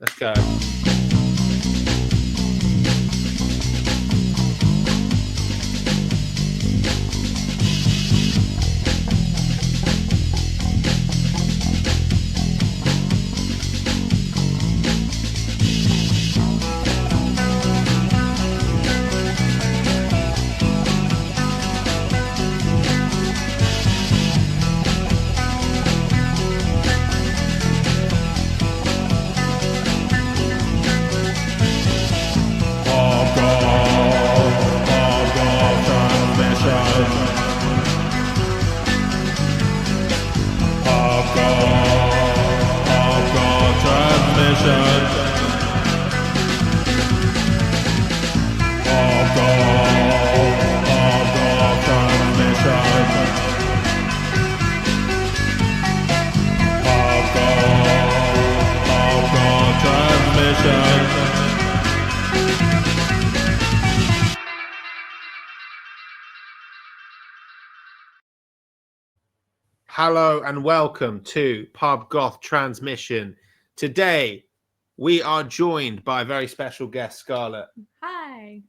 Let's go. Hello and welcome to Pub Goth Transmission. Today, we are joined by a very special guest, Scarlett. Hi.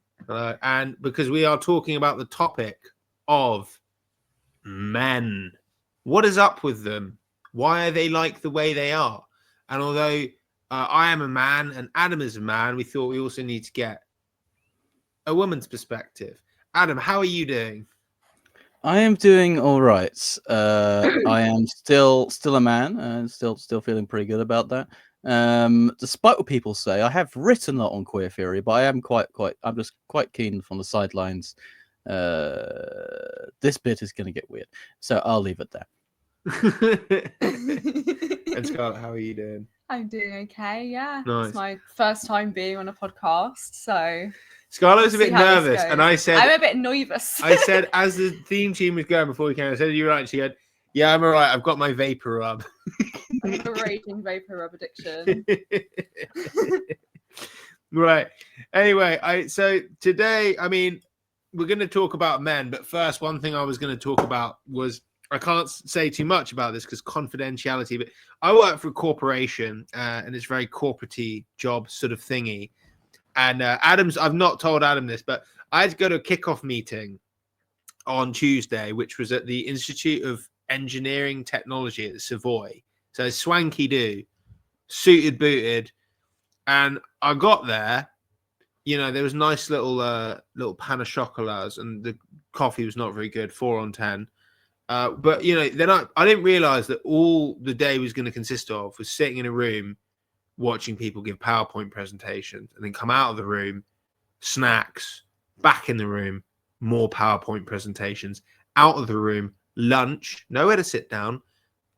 And because we are talking about the topic of men. What is up with them? Why are they like the way they are? And although I am a man and Adam is a man, we thought we also need to get a woman's perspective. Adam, how are you doing? I am doing all right. I am still a man, and still feeling pretty good about that. Despite what people say, I have written a lot on queer theory, but I am I'm just quite keen from the sidelines. This bit is going to get weird, so I'll leave it there. And Scarlett, how are you doing? I'm doing okay, yeah. Nice. It's my first time being on a podcast, so... Scarlett was a bit nervous, and I said... I'm a bit nervous. I said, as the theme tune was going before we came, I said, you're right. She said, yeah, I'm all right. I've got my vapor rub. I have a raging vapor rub addiction. Right. Anyway, so today, I mean, we're going to talk about men, but first, one thing I was going to talk about was, I can't say too much about this because confidentiality, but I work for a corporation, and it's very corporate-y job sort of thingy. And I've not told Adam this, but I had to go to a kickoff meeting on Tuesday, which was at the Institute of Engineering Technology at Savoy. So swanky do, suited, booted. And I got there, you know, there was nice little pan of chocolats, and the coffee was not very good, 4 on 10. But, you know, I didn't realize that all the day was going to consist of was sitting in a room watching people give PowerPoint presentations, and then come out of the room, snacks, back in the room, more PowerPoint presentations, out of the room, lunch, nowhere to sit down,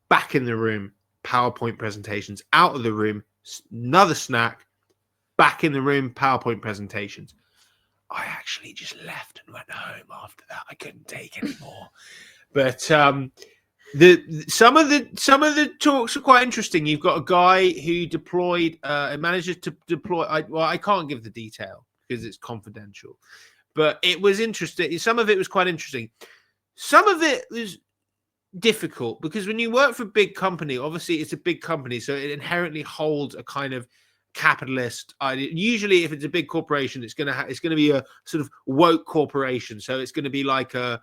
back in the room, PowerPoint presentations, out of the room, another snack, back in the room, PowerPoint presentations. I actually just left and went home after that. I couldn't take any more. But some of the talks are quite interesting. You've got a guy who manages to deploy. I can't give the detail because it's confidential, but it was interesting. Some of it was quite interesting. Some of it was difficult because when you work for a big company, obviously it's a big company, so it inherently holds a kind of capitalist idea. Usually, if it's a big corporation, it's going to be a sort of woke corporation. So it's going to be like a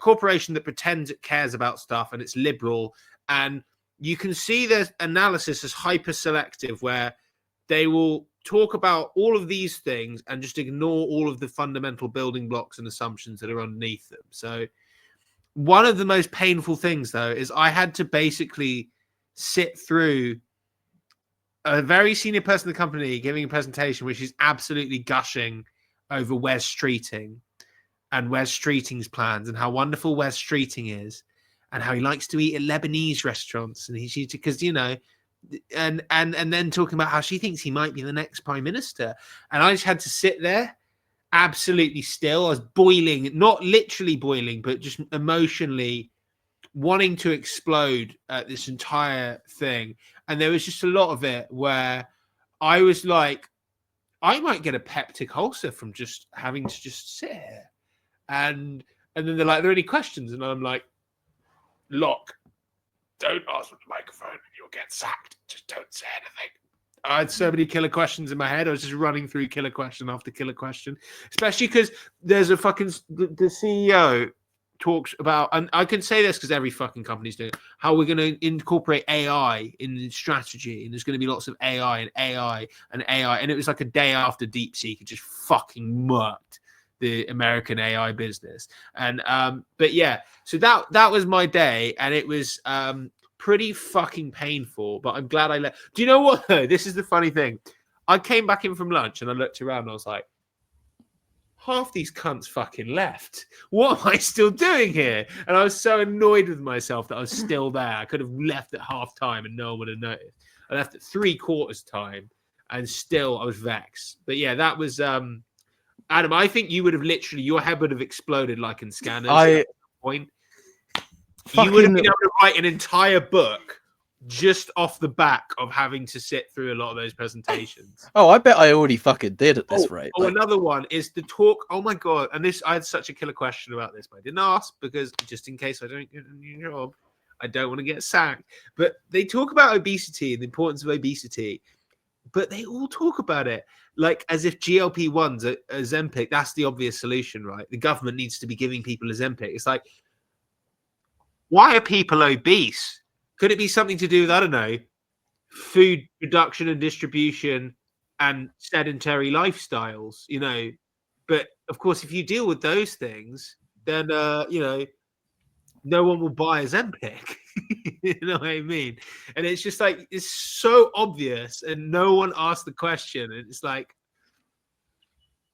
corporation that pretends it cares about stuff, and it's liberal, and you can see their analysis is hyper selective, where they will talk about all of these things and just ignore all of the fundamental building blocks and assumptions that are underneath them. So one of the most painful things, though, is I had to basically sit through a very senior person in the company giving a presentation which is absolutely gushing over Wes Streeting and Wes Streeting's plans, and how wonderful Wes Streeting is, and how he likes to eat at Lebanese restaurants, and because you know, and then talking about how she thinks he might be the next prime minister, and I just had to sit there, absolutely still. I was boiling, not literally boiling, but just emotionally wanting to explode at this entire thing, and there was just a lot of it where I was like, I might get a peptic ulcer from just having to just sit here. And then they're like, are there any questions? And I'm like, look, don't ask for the microphone and you'll get sacked. Just don't say anything. I had so many killer questions in my head. I was just running through killer question after killer question, especially because there's a fucking the CEO talks about, and I can say this because every fucking company's doing it, how we're going to incorporate AI in the strategy, and there's going to be lots of AI and AI and AI, and it was like a day after DeepSeek, it just fucking murked the American AI business, and but yeah, so that was my day, and it was pretty fucking painful, but I'm glad I left. Do you know what though? This is the funny thing. I came back in from lunch and I looked around and I was like, half these cunts fucking left. What am I still doing here? And I was so annoyed with myself that I was still there. I could have left at half time and no one would have noticed. I left at 3/4 time and still I was vexed. But yeah, that was Adam, I think you would have literally, your head would have exploded like in Scanners at that point. You would have been able to write an entire book just off the back of having to sit through a lot of those presentations. Oh, I bet I already fucking did at this rate. Oh, another one is the talk. Oh my god! And this, I had such a killer question about this, but I didn't ask because just in case I don't get a new job, I don't want to get sacked. But they talk about obesity and the importance of obesity, but they all talk about it like as if GLP-1s are Ozempic. That's the obvious solution, right? The government needs to be giving people Ozempic. It's like, why are people obese? Could it be something to do with, I don't know, food production and distribution and sedentary lifestyles, you know? But of course, if you deal with those things, then, you know, no one will buy Ozempic. You know what I mean? And it's just like, it's so obvious and no one asked the question. And it's like,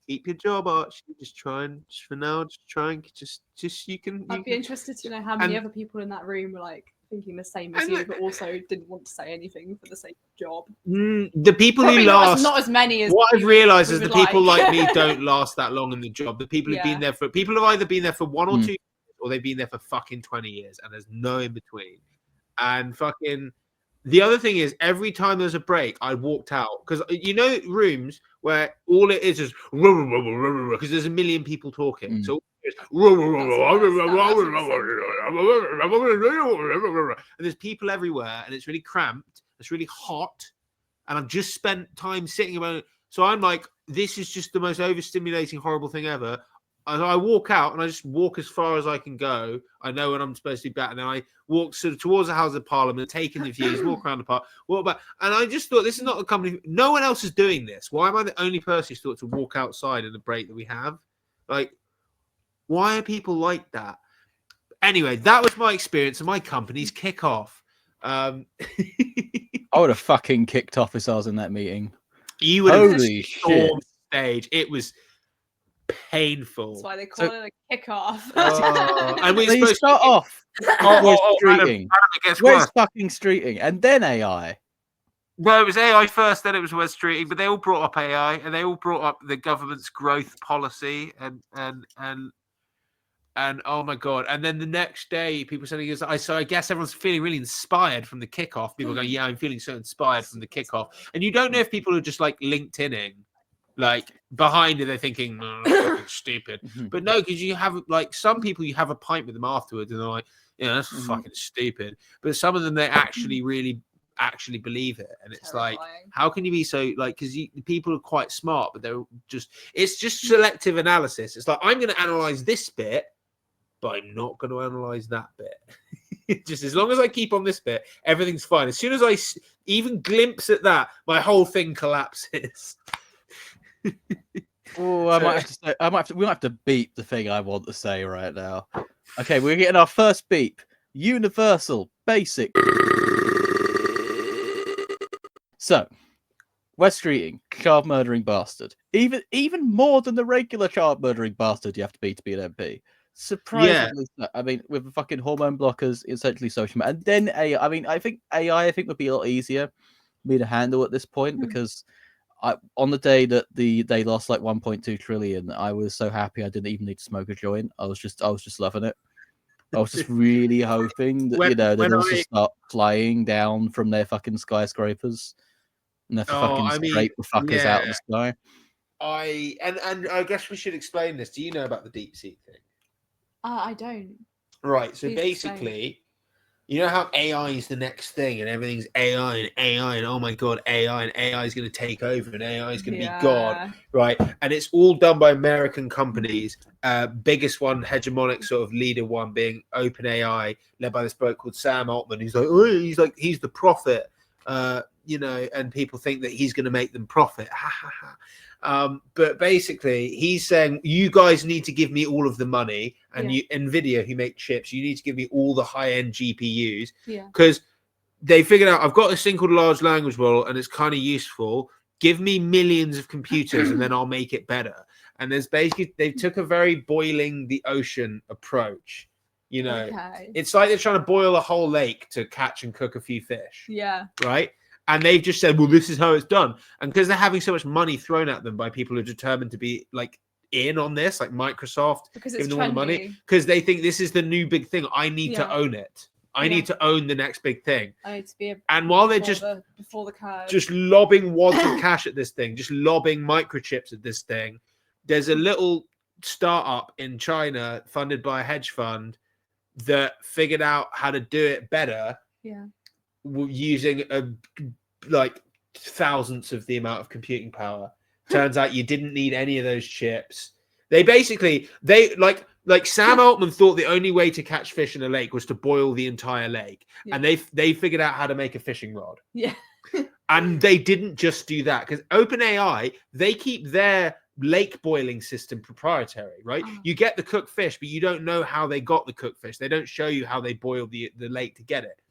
keep your job, Archie. Just try and, just for now, just try and, just you can. I'd be interested to know how many other people in that room were like thinking the same as you, but also didn't want to say anything for the sake of job. The people Probably who last, not as many as what I've realised is the people like me don't last that long in the job. The people who've been there for, people have either been there for 1 or 2 years, or they've been there for fucking 20 years, and there's no in between. And fucking, the other thing is, every time there's a break, I walked out because you know rooms where all it is because there's a million people talking. So and there's people everywhere, and it's really cramped. It's really hot, and I've just spent time sitting around. So I'm like, this is just the most overstimulating, horrible thing ever. I walk out and I just walk as far as I can go. I know when I'm supposed to be back, and then I walk sort of towards the House of Parliament, taking the views, walk around the park, walk back. And I just thought, this is not a company. No one else is doing this. Why am I the only person who's thought to walk outside in the break that we have? Like, why are people like that? Anyway, that was my experience of my company's kickoff. I would have fucking kicked off if I was in that meeting. You would have Holy shit. Stage. It was painful. That's why they call it a kickoff. And we're so supposed to start off. Streeting. Where's fucking streeting? And then AI. Well, it was AI first, then it was West Streeting, but they all brought up AI and they all brought up the government's growth policy and oh my god! And then the next day, people saying, "So I guess everyone's feeling really inspired from the kickoff." People going, "Yeah, I'm feeling so inspired from the kickoff." And you don't know if people are just like LinkedIning, like behind it, they're thinking, oh, stupid. But no, because you have like some people, you have a pint with them afterwards, and they're like, "Yeah, that's fucking stupid." But some of them, they actually really actually believe it, and it's like, how can you be so like? Because people are quite smart, but they're just, it's just selective analysis. It's like, I'm going to analyze this bit, but I'm not going to analyze that bit. Just as long as I keep on this bit, everything's fine. As soon as I even glimpse at that, my whole thing collapses. Oh, I might have to say, we might have to beep the thing I want to say right now. Okay, we're getting our first beep. Universal basic. So, West Streeting, child murdering bastard. Even more than the regular child murdering bastard you have to be an MP. Surprisingly, I mean, with the fucking hormone blockers, essentially social, and then AI. I mean, I think AI would be a lot easier for me to handle at this point because on the day that they lost like 1.2 trillion, I was so happy I didn't even need to smoke a joint. I was just loving it. I was just really hoping that they'd also start flying down from their fucking skyscrapers and they're fucking scrape the fuckers out of the sky. And I guess we should explain this. Do you know about the DeepSeek thing? I don't. Right. So basically, You know how AI is the next thing and everything's AI and oh my god, AI is going to take over and AI is going to be God, right? And it's all done by American companies. Biggest one, hegemonic sort of leader one being OpenAI, led by this bloke called Sam Altman. He's he's the prophet, you know, and people think that he's going to make them profit. But basically, he's saying, you guys need to give me all of the money, and you, Nvidia, who make chips, you need to give me all the high-end GPUs, because they figured out, I've got this thing called large language model, and it's kind of useful. Give me millions of computers, and then I'll make it better. And there's basically, they took a very boiling the ocean approach. You know, it's like they're trying to boil a whole lake to catch and cook a few fish. Yeah. Right? And they've just said, well, this is how it's done. And because they're having so much money thrown at them by people who are determined to be like in on this, like Microsoft, because it's giving them all the money, because they think this is the new big thing. I need to own it. I need to own the next big thing. I need to be and while they're just before the curve, just lobbing wads of cash at this thing, just lobbing microchips at this thing, there's a little startup in China funded by a hedge fund that figured out how to do it better. Yeah. Using like thousandths of the amount of computing power. Turns out you didn't need any of those chips. They basically, like Sam Altman thought the only way to catch fish in a lake was to boil the entire lake. And they figured out how to make a fishing rod. Yeah. And they didn't just do that, because OpenAI, they keep their lake boiling system proprietary, right? You get the cooked fish, but you don't know how they got the cooked fish. They don't show you how they boiled the lake to get it.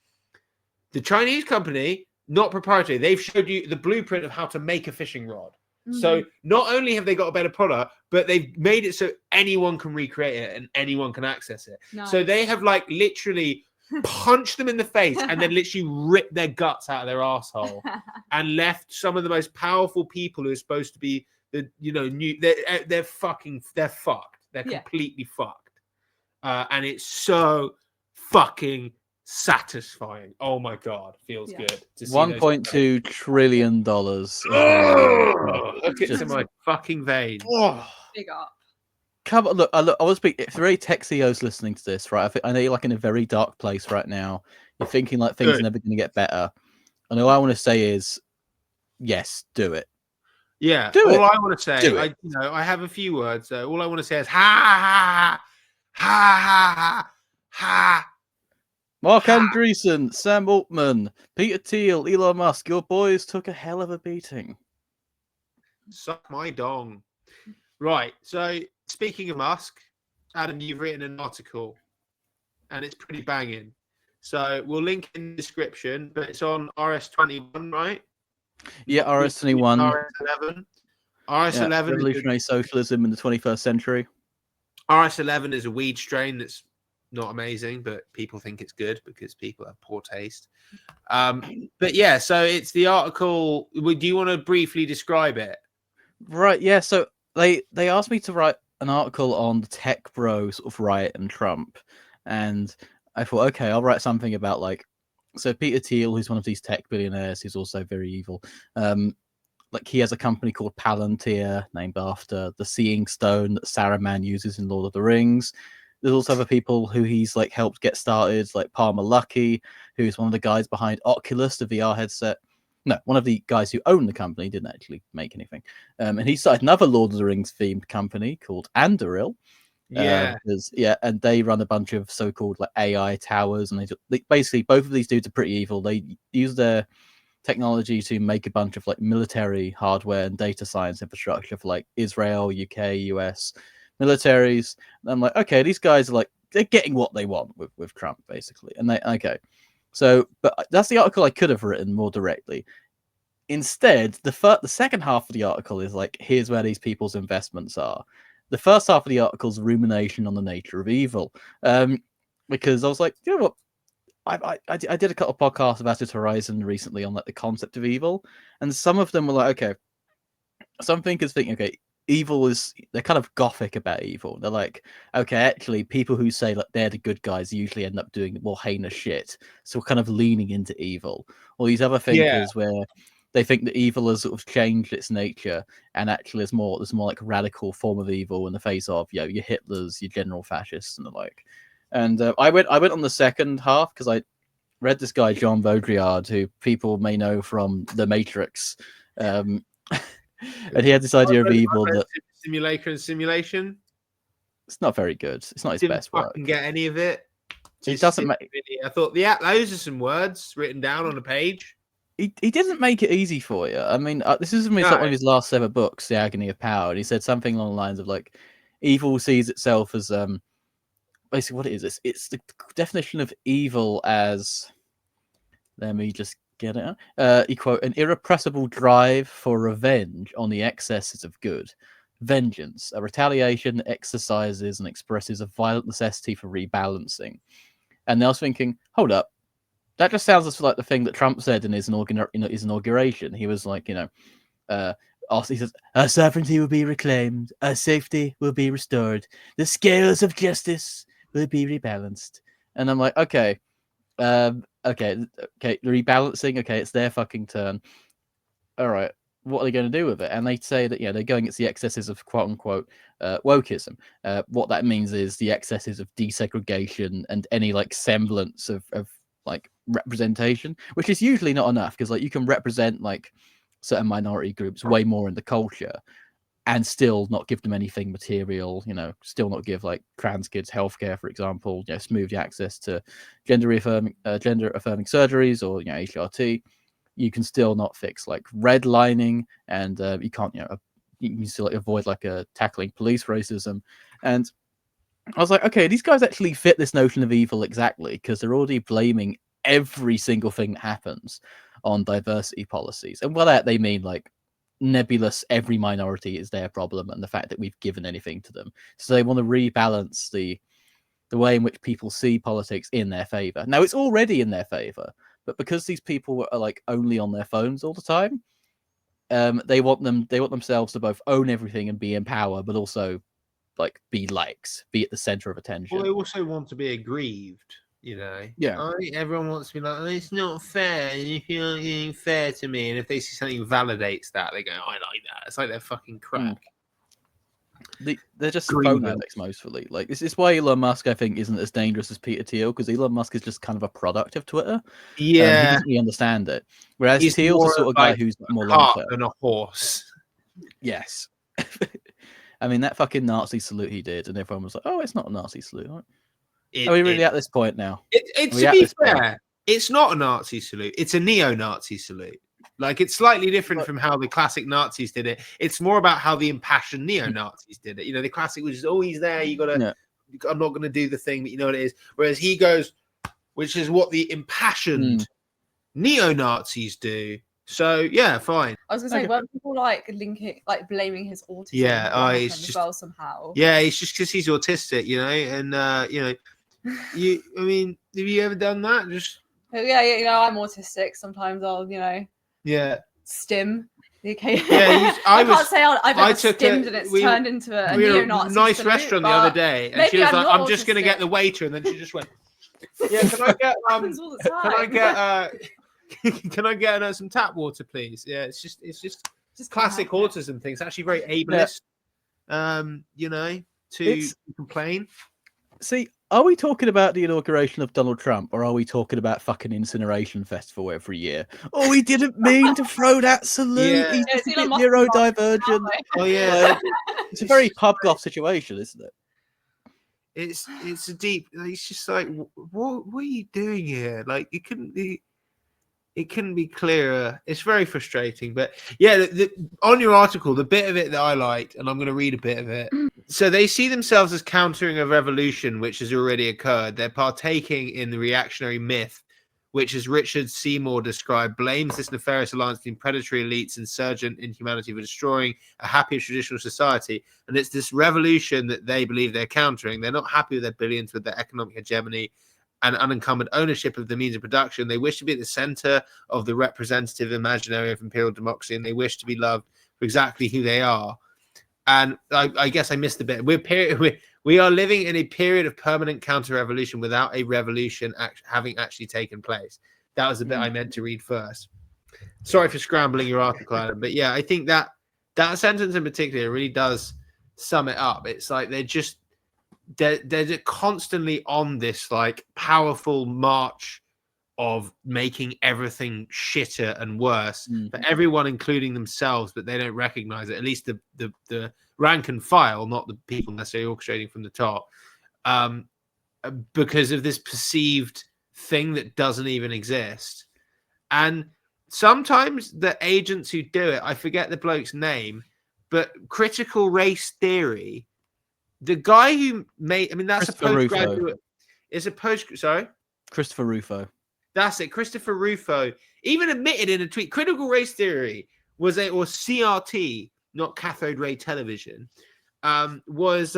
The Chinese company, not proprietary, they've showed you the blueprint of how to make a fishing rod. So not only have they got a better product, but they've made it so anyone can recreate it and anyone can access it. Nice. So they have like literally punched them in the face and then literally ripped their guts out of their asshole and left some of the most powerful people who are supposed to be the, you know, they're fucked. They're completely fucked. And it's so fucking satisfying. Oh my god, feels good to see $1.2 trillion. Look into my fucking veins. Big up. Come on, look, I want to speak. If there are any tech CEOs listening to this, right? I know you're like in a very dark place right now. You're thinking like things are never going to get better. And all I want to say is, yes, do it. Yeah, all I want to say, I have a few words. All I want to say is ha ha ha ha ha. Mark Andreessen, Sam Altman, Peter Thiel, Elon Musk, your boys took a hell of a beating. Suck my dong. Right, so speaking of Musk, Adam, you've written an article, and it's pretty banging. So we'll link in the description, but it's on RS21, right? Yeah, RS21. RS11. RS11 revolutionary socialism in the 21st century. RS11 is a weed strain that's not amazing, but people think it's good because people have poor taste. But yeah, so it's the article. Do you want to briefly describe it? Right, yeah. So they asked me to write an article on the tech bro sort of riot and Trump, and I thought, okay, I'll write something about like, so Peter Thiel, who's one of these tech billionaires, who's also very evil. Like he has a company called Palantir, named after the Seeing Stone that Saruman uses in Lord of the Rings. There's also other people who he's like helped get started, like Palmer Luckey, who's one of the guys behind Oculus, the VR headset. No, one of the guys who owned the company, didn't actually make anything. And he started another Lord of the Rings themed company called Anduril. And they run a bunch of so-called like AI towers, and they basically, both of these dudes are pretty evil. They use their technology to make a bunch of like military hardware and data science infrastructure for like Israel, UK, US militaries. And I'm like, okay, these guys are like, they're getting what they want with Trump, basically. And so, but that's the article I could have written more directly. Instead, the second half of the article is like, here's where these people's investments are. The first half of the article is rumination on the nature of evil, because I was like, you know what? I did a couple of podcasts about it Horizon recently on like the concept of evil, and some of them were like, okay, some thinkers think, okay, evil is, they're kind of gothic about evil. They're like, okay, actually, people who say like they're the good guys usually end up doing more heinous shit, so we're kind of leaning into evil. Or these other thinkers where they think that evil has sort of changed its nature, and actually there's more like radical form of evil in the face of, you know, your Hitlers, your general fascists, and the like. And I went on the second half because read this guy John Baudrillard, who people may know from The Matrix, and he had this idea of evil that Simulacra and Simulation. it's not very good. It's not his Didn't best work. fucking get any of it. It doesn't make. I thought, yeah, those are some words written down on a page. He didn't make it easy for you. I mean, this is one of his last ever books, The Agony of Power, and he said something along the lines of like, evil sees itself as basically what it is. It's the definition of evil as, let me just get it out. He quote, an irrepressible drive for revenge on the excesses of good. Vengeance, a retaliation that exercises and expresses a violent necessity for rebalancing. And I was thinking, hold up, that just sounds like the thing that Trump said in his inauguration. He was like, he says, our sovereignty will be reclaimed, our safety will be restored, the scales of justice will be rebalanced. And I'm like, okay, rebalancing, okay, it's their fucking turn. All right, what are they going to do with it? And they say that, they're going against the excesses of quote unquote wokeism. What that means is the excesses of desegregation and any like semblance of like representation, which is usually not enough, because like you can represent like certain minority groups way more in the culture and still not give them anything material, still not give like trans kids healthcare, for example, smooth the access to gender affirming surgeries or HRT. You can still not fix like redlining, and you can't you can still like, avoid like tackling police racism. And I was like, okay, these guys actually fit this notion of evil exactly, because they're already blaming every single thing that happens on diversity policies. And by that, they mean like nebulous, every minority is their problem, and the fact that we've given anything to them. So they want to rebalance the way in which people see politics in their favor. Now, it's already in their favor, but because these people are like only on their phones all the time, they want themselves to both own everything and be in power, but also like be at the center of attention. Well, they also want to be aggrieved, Yeah. Everyone wants to be like, oh, it's not fair, and if you're not being fair to me, and if they see something validates that, they go, I like that. It's like they're fucking crack. They're just phone addicts mostly. Like, this is why Elon Musk, I think, isn't as dangerous as Peter Thiel, because Elon Musk is just kind of a product of Twitter. Yeah, he doesn't really understand it. Whereas he's Thiel's the sort of guy who's more long term than a horse. Yes. I mean, that fucking Nazi salute he did, and everyone was like, "Oh, it's not a Nazi salute." Are we really at this point now? To be fair, it's not a Nazi salute. It's a neo-Nazi salute. Like, it's slightly different from how the classic Nazis did it. It's more about how the impassioned neo-Nazis did it. The classic was just, oh, he's there. You gotta. Yeah. I'm not gonna do the thing, but you know what it is. Whereas he goes, which is what the impassioned neo-Nazis do. So yeah, fine. I was gonna say, weren't people like blaming his autism? Yeah, it's just, as well somehow. Yeah, it's just because he's autistic, and I mean, have you ever done that? Just yeah, I'm autistic. Sometimes I'll, stim. Okay. Yeah, I can't say I've ever stimmed and it's turned into a neo-Nazi nice salute, restaurant the other day, and she was like, "I'm just gonna get the waiter," and then she just went, "Yeah, can I get Can I get some tap water, please?" Yeah, it's just classic autism thing. It's actually very ableist, to complain. See, are we talking about the inauguration of Donald Trump, or are we talking about fucking incineration festival every year? Oh, he didn't mean to throw that salute. Yeah. He's just a bit neurodivergent. Oh yeah, it's a very pub goth situation, isn't it? It's a deep. It's just like, what are you doing here? Like, it couldn't be clearer. It's very frustrating. But yeah, on your article, the bit of it that I liked, and I'm going to read a bit of it. So they see themselves as countering a revolution which has already occurred. They're partaking in the reactionary myth, which, as Richard Seymour described, blames this nefarious alliance between predatory elites and insurgent inhumanity for destroying a happy traditional society. And it's this revolution that they believe they're countering. They're not happy with their billions, with their economic hegemony and unencumbered ownership of the means of production. They wish to be at the center of the representative imaginary of imperial democracy, and they wish to be loved for exactly who they are. And I guess I missed a bit. We are living in a period of permanent counter-revolution without a revolution having actually taken place. That was the bit I meant to read first. Sorry for scrambling your article, Adam, but yeah, I think that sentence in particular really does sum it up. It's like they're constantly on this like powerful march of making everything shitter and worse for Mm. everyone, including themselves, but they don't recognize it. At least the rank and file, not the people necessarily orchestrating from the top, because of this perceived thing that doesn't even exist. And sometimes the agents who do it, I forget the bloke's name, but critical race theory, the guy who made, I mean, that's a Christopher postgraduate. Rufo. It's a post. Sorry, Christopher Rufo. that's it. Christopher Rufo even admitted in a tweet, critical race theory was or CRT, not cathode ray television, was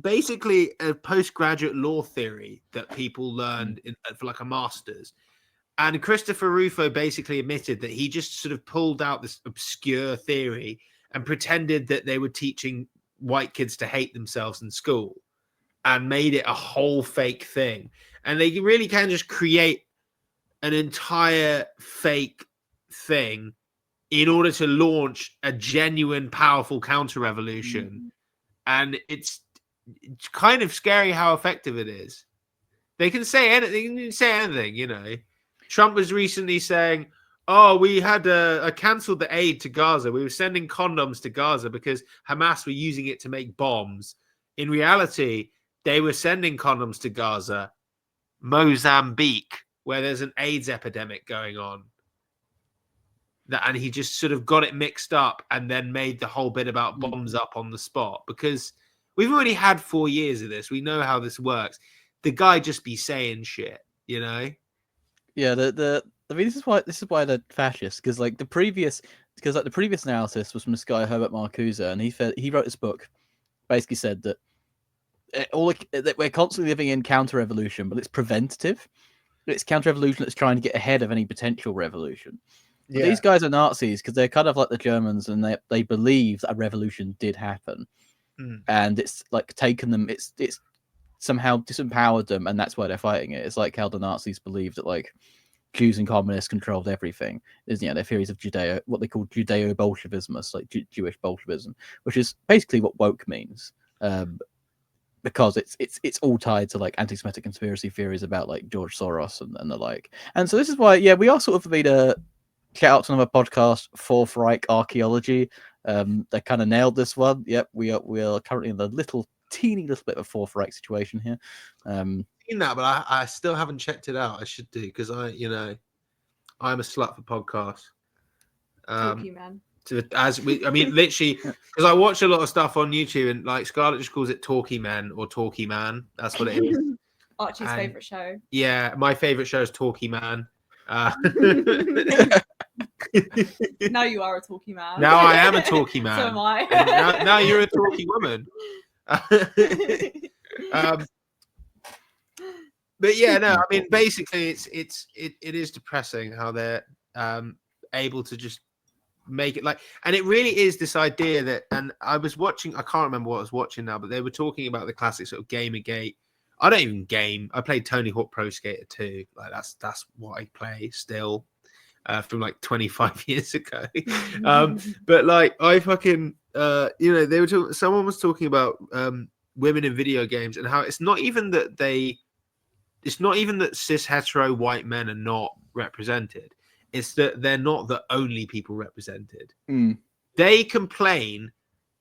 basically a postgraduate law theory that people learned for like a master's. And Christopher Rufo basically admitted that he just sort of pulled out this obscure theory and pretended that they were teaching white kids to hate themselves in school and made it a whole fake thing. And they really can just create an entire fake thing in order to launch a genuine, powerful counter-revolution. And it's kind of scary how effective it is. They can say anything, you know. Trump was recently saying, oh, we had cancelled the aid to Gaza. We were sending condoms to Gaza because Hamas were using it to make bombs. In reality, they were sending condoms to Gaza, Mozambique, where there's an AIDS epidemic going on. And he just sort of got it mixed up and then made the whole bit about bombs up on the spot, because we've already had 4 years of this. We know how this works. The guy just be saying shit, you know? Yeah, I mean, this is why they're fascists, because the previous analysis was from this guy Herbert Marcuse, and he wrote this book, basically said that that we're constantly living in counter-revolution, but it's preventative. It's counter-revolution that's trying to get ahead of any potential revolution. Yeah. These guys are Nazis because they're kind of like the Germans, and they believe that a revolution did happen, and it's like taken them. It's somehow disempowered them, and that's why they're fighting it. It's like how the Nazis believed that like Jews and communists controlled everything. There's their theories of what they call Judeo-Bolshevism, like Jewish Bolshevism, which is basically what woke means, because it's all tied to like anti-Semitic conspiracy theories about like George Soros and the like. And so this is why we are sort of made a shout out to another podcast, Fourth Reich Archaeology. They kind of nailed this one. Yep, we are currently in the teeny little bit of a Fourth Reich situation here. Seen that, but I still haven't checked it out. I should do, because I'm a slut for podcasts. Talkie man. Literally, because I watch a lot of stuff on YouTube, and like Scarlett just calls it Talkie Men or Talkie Man. That's what it is. Archie's favorite show. Yeah, my favorite show is Talkie Man. Now you are a talkie man. Now I am a talkie man. So am I. now you're a talkie woman. But yeah, no, I mean, basically, it is depressing how they're able to just make it like, and it really is this idea that, and I was watching, I can't remember what I was watching now, but they were talking about the classic sort of Gamergate. I don't even game. I played Tony Hawk Pro Skater 2. Like that's what I play still, from like 25 years ago. But like I fucking they were talking, someone was talking about women in video games and how it's not even that cis hetero white men are not represented. It's that they're not the only people represented. They complain.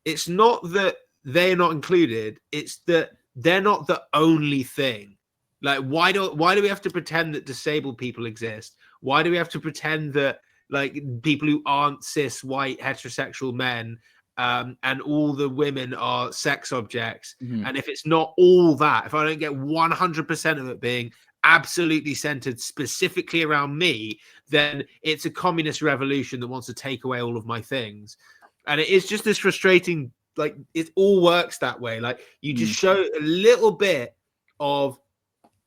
It's not that they're not included. It's that they're not the only thing. Like, why do we have to pretend that disabled people exist? Why do we have to pretend that like people who aren't cis white heterosexual men and all the women are sex objects? And if it's not all that, if I don't get 100% of it being absolutely centered specifically around me, then it's a communist revolution that wants to take away all of my things. And it is just this frustrating, like it all works that way. Like you just show a little bit of,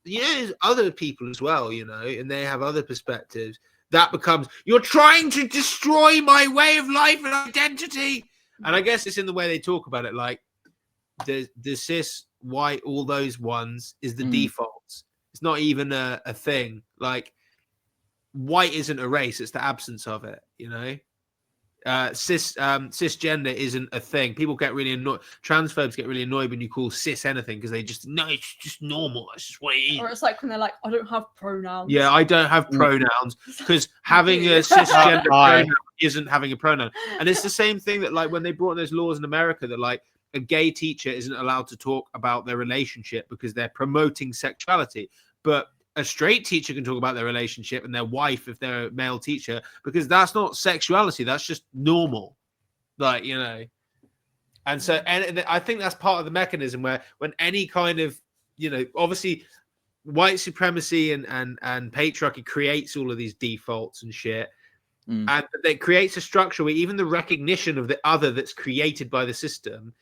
there's other people as well, and they have other perspectives. That becomes, you're trying to destroy my way of life and identity. And I guess it's in the way they talk about it, like the cis white, all those ones is the defaults. It's not even a thing. Like white isn't a race; it's the absence of it. cisgender isn't a thing. People get really annoyed. Transphobes get really annoyed when you call cis anything because they just no, it's just normal. It's just what it is. Or it's like when they're like, I don't have pronouns. Yeah, I don't have pronouns because having a cisgender pronoun isn't having a pronoun. And it's the same thing that like when they brought those laws in America that like a gay teacher isn't allowed to talk about their relationship because they're promoting sexuality, but a straight teacher can talk about their relationship and their wife if they're a male teacher because that's not sexuality, that's just normal, like, you know. And so, and I think that's part of the mechanism where when any kind of, you know, obviously white supremacy and patriarchy creates all of these defaults and shit, and it creates a structure where even the recognition of the other that's created by the system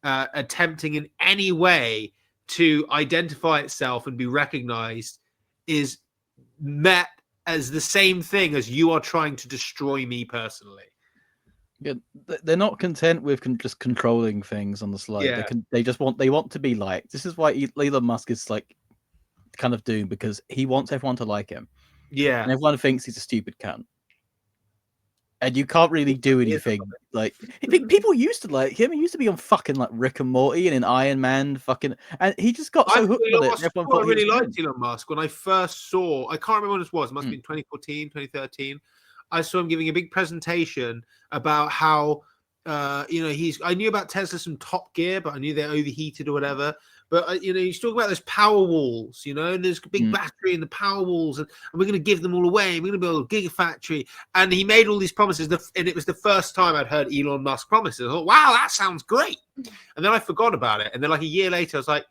attempting in any way to identify itself and be recognized is met as the same thing as you are trying to destroy me personally. Yeah, they're not content with just controlling things on the slide. Yeah. They want to be liked. This is why Elon Musk is like kind of doomed, because he wants everyone to like him. Yeah, and everyone thinks he's a stupid cunt. And you can't really do anything. Like people used to like him. He used to be on fucking like Rick and Morty and in Iron Man, fucking, and he just got so hooked on it. I really liked Elon Musk when I first saw. I can't remember when it was. It must have been 2014, 2013. I saw him giving a big presentation about how, you know, I knew about Tesla from Top Gear, but I knew they're overheated or whatever. But, you know, he's talking about those power walls, you know, and there's a big battery in the power walls, and we're going to give them all away. We're going to build a gigafactory. And he made all these promises, and it was the first time I'd heard Elon Musk promises. I thought, wow, that sounds great. And then I forgot about it. And then like a year later, I was like,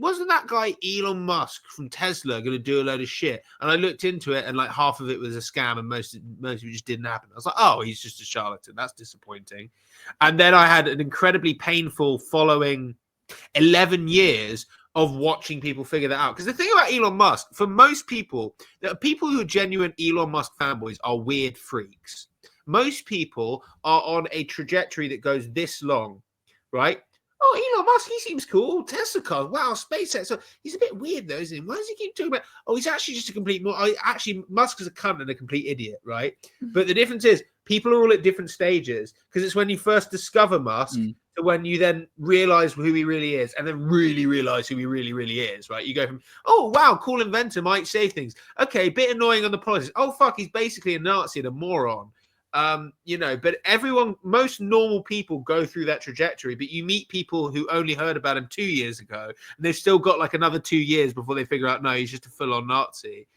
wasn't that guy Elon Musk from Tesla going to do a load of shit? And I looked into it, and like half of it was a scam, and most of it just didn't happen. I was like, oh, he's just a charlatan. That's disappointing. And then I had an incredibly painful following 11 years of watching people figure that out. Because the thing about Elon Musk, for most people, there are people who are genuine Elon Musk fanboys are weird freaks. Most people are on a trajectory that goes this long, right? Oh, Elon Musk, he seems cool. Tesla cars, wow, SpaceX. So he's a bit weird though, isn't he? Why does he keep talking about? Oh, he's actually just a complete. Actually, Musk is a cunt and a complete idiot, right? But the difference is people are all at different stages, because it's when you first discover Musk to when you then realize who he really is, and then really realize who he really, really is, right? You go from, oh wow, cool inventor, might say things. Okay, bit annoying on the politics. Oh fuck, he's basically a Nazi and a moron. You know, but most normal people go through that trajectory, but you meet people who only heard about him 2 years ago, and they've still got like another 2 years before they figure out, no, he's just a full-on Nazi.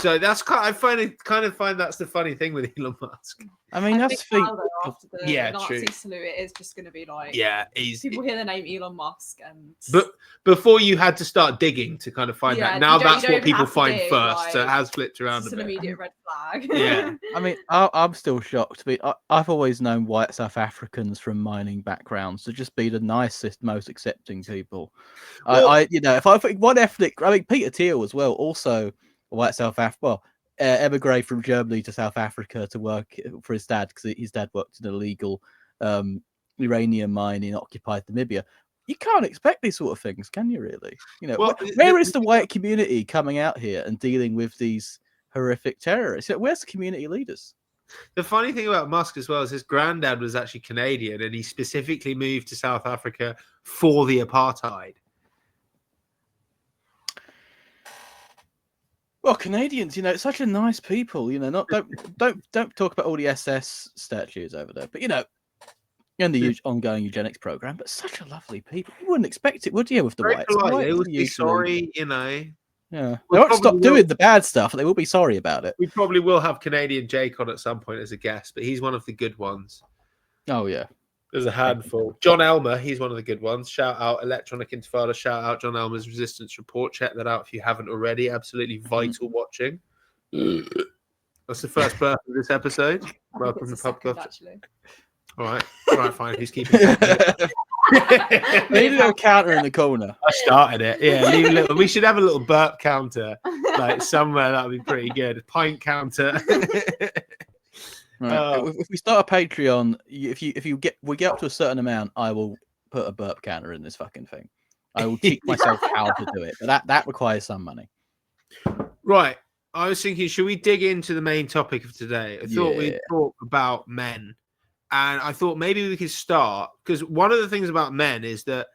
So that's kind of find that's the funny thing with Elon Musk. I mean, that's after the Nazi true. salute, it is just going to be like, easy. People hear the name Elon Musk, and but before you had to start digging to kind of find that. Now that's what people find first. Like, so it has flipped around it's a bit. an immediate red flag. Yeah, I mean, I'm still shocked. I've always known white South Africans from mining backgrounds to just be the nicest, most accepting people. Well, you know, if I think one ethnic, I mean, Peter Thiel as well, also a white South Africa. Well, emigrated from Germany to South Africa to work for his dad, because his dad worked in a illegal uranium mine in occupied Namibia. You can't expect these sort of things, can you? Really? You know, where is the white community coming out here and dealing with these horrific terrorists? Where's the community leaders? The funny thing about Musk as well is his granddad was actually Canadian, and he specifically moved to South Africa for the apartheid. Well, Canadians, you know, such a nice people. You know, don't talk about all the SS statues over there, but you know, and the ongoing eugenics program. But such a lovely people. You wouldn't expect it, would you? With the whites, they would be sorry, you know. Yeah, they won't stop doing the bad stuff. They will be sorry about it. We probably will have Canadian Jake on at some point as a guest, but he's one of the good ones. Oh yeah. There's a handful. John Elmer, he's one of the good ones. Shout out Electronic Intifada. Shout out John Elmer's Resistance Report. Check that out if you haven't already. Absolutely vital watching. That's the first birth of this episode. Welcome to Pub actually. All right, fine. Who's keeping Leave a little counter in the corner. I started it. Yeah, we should have a little burp counter, like somewhere. That would be pretty good. A pint counter. Right. If we start a Patreon, if we get up to a certain amount, I will put a burp counter in this fucking thing. I will teach myself how to do it, but that requires some money. Right. I was thinking, should we dig into the main topic of today? I thought we'd talk about men. And I thought maybe we could start, because one of the things about men is that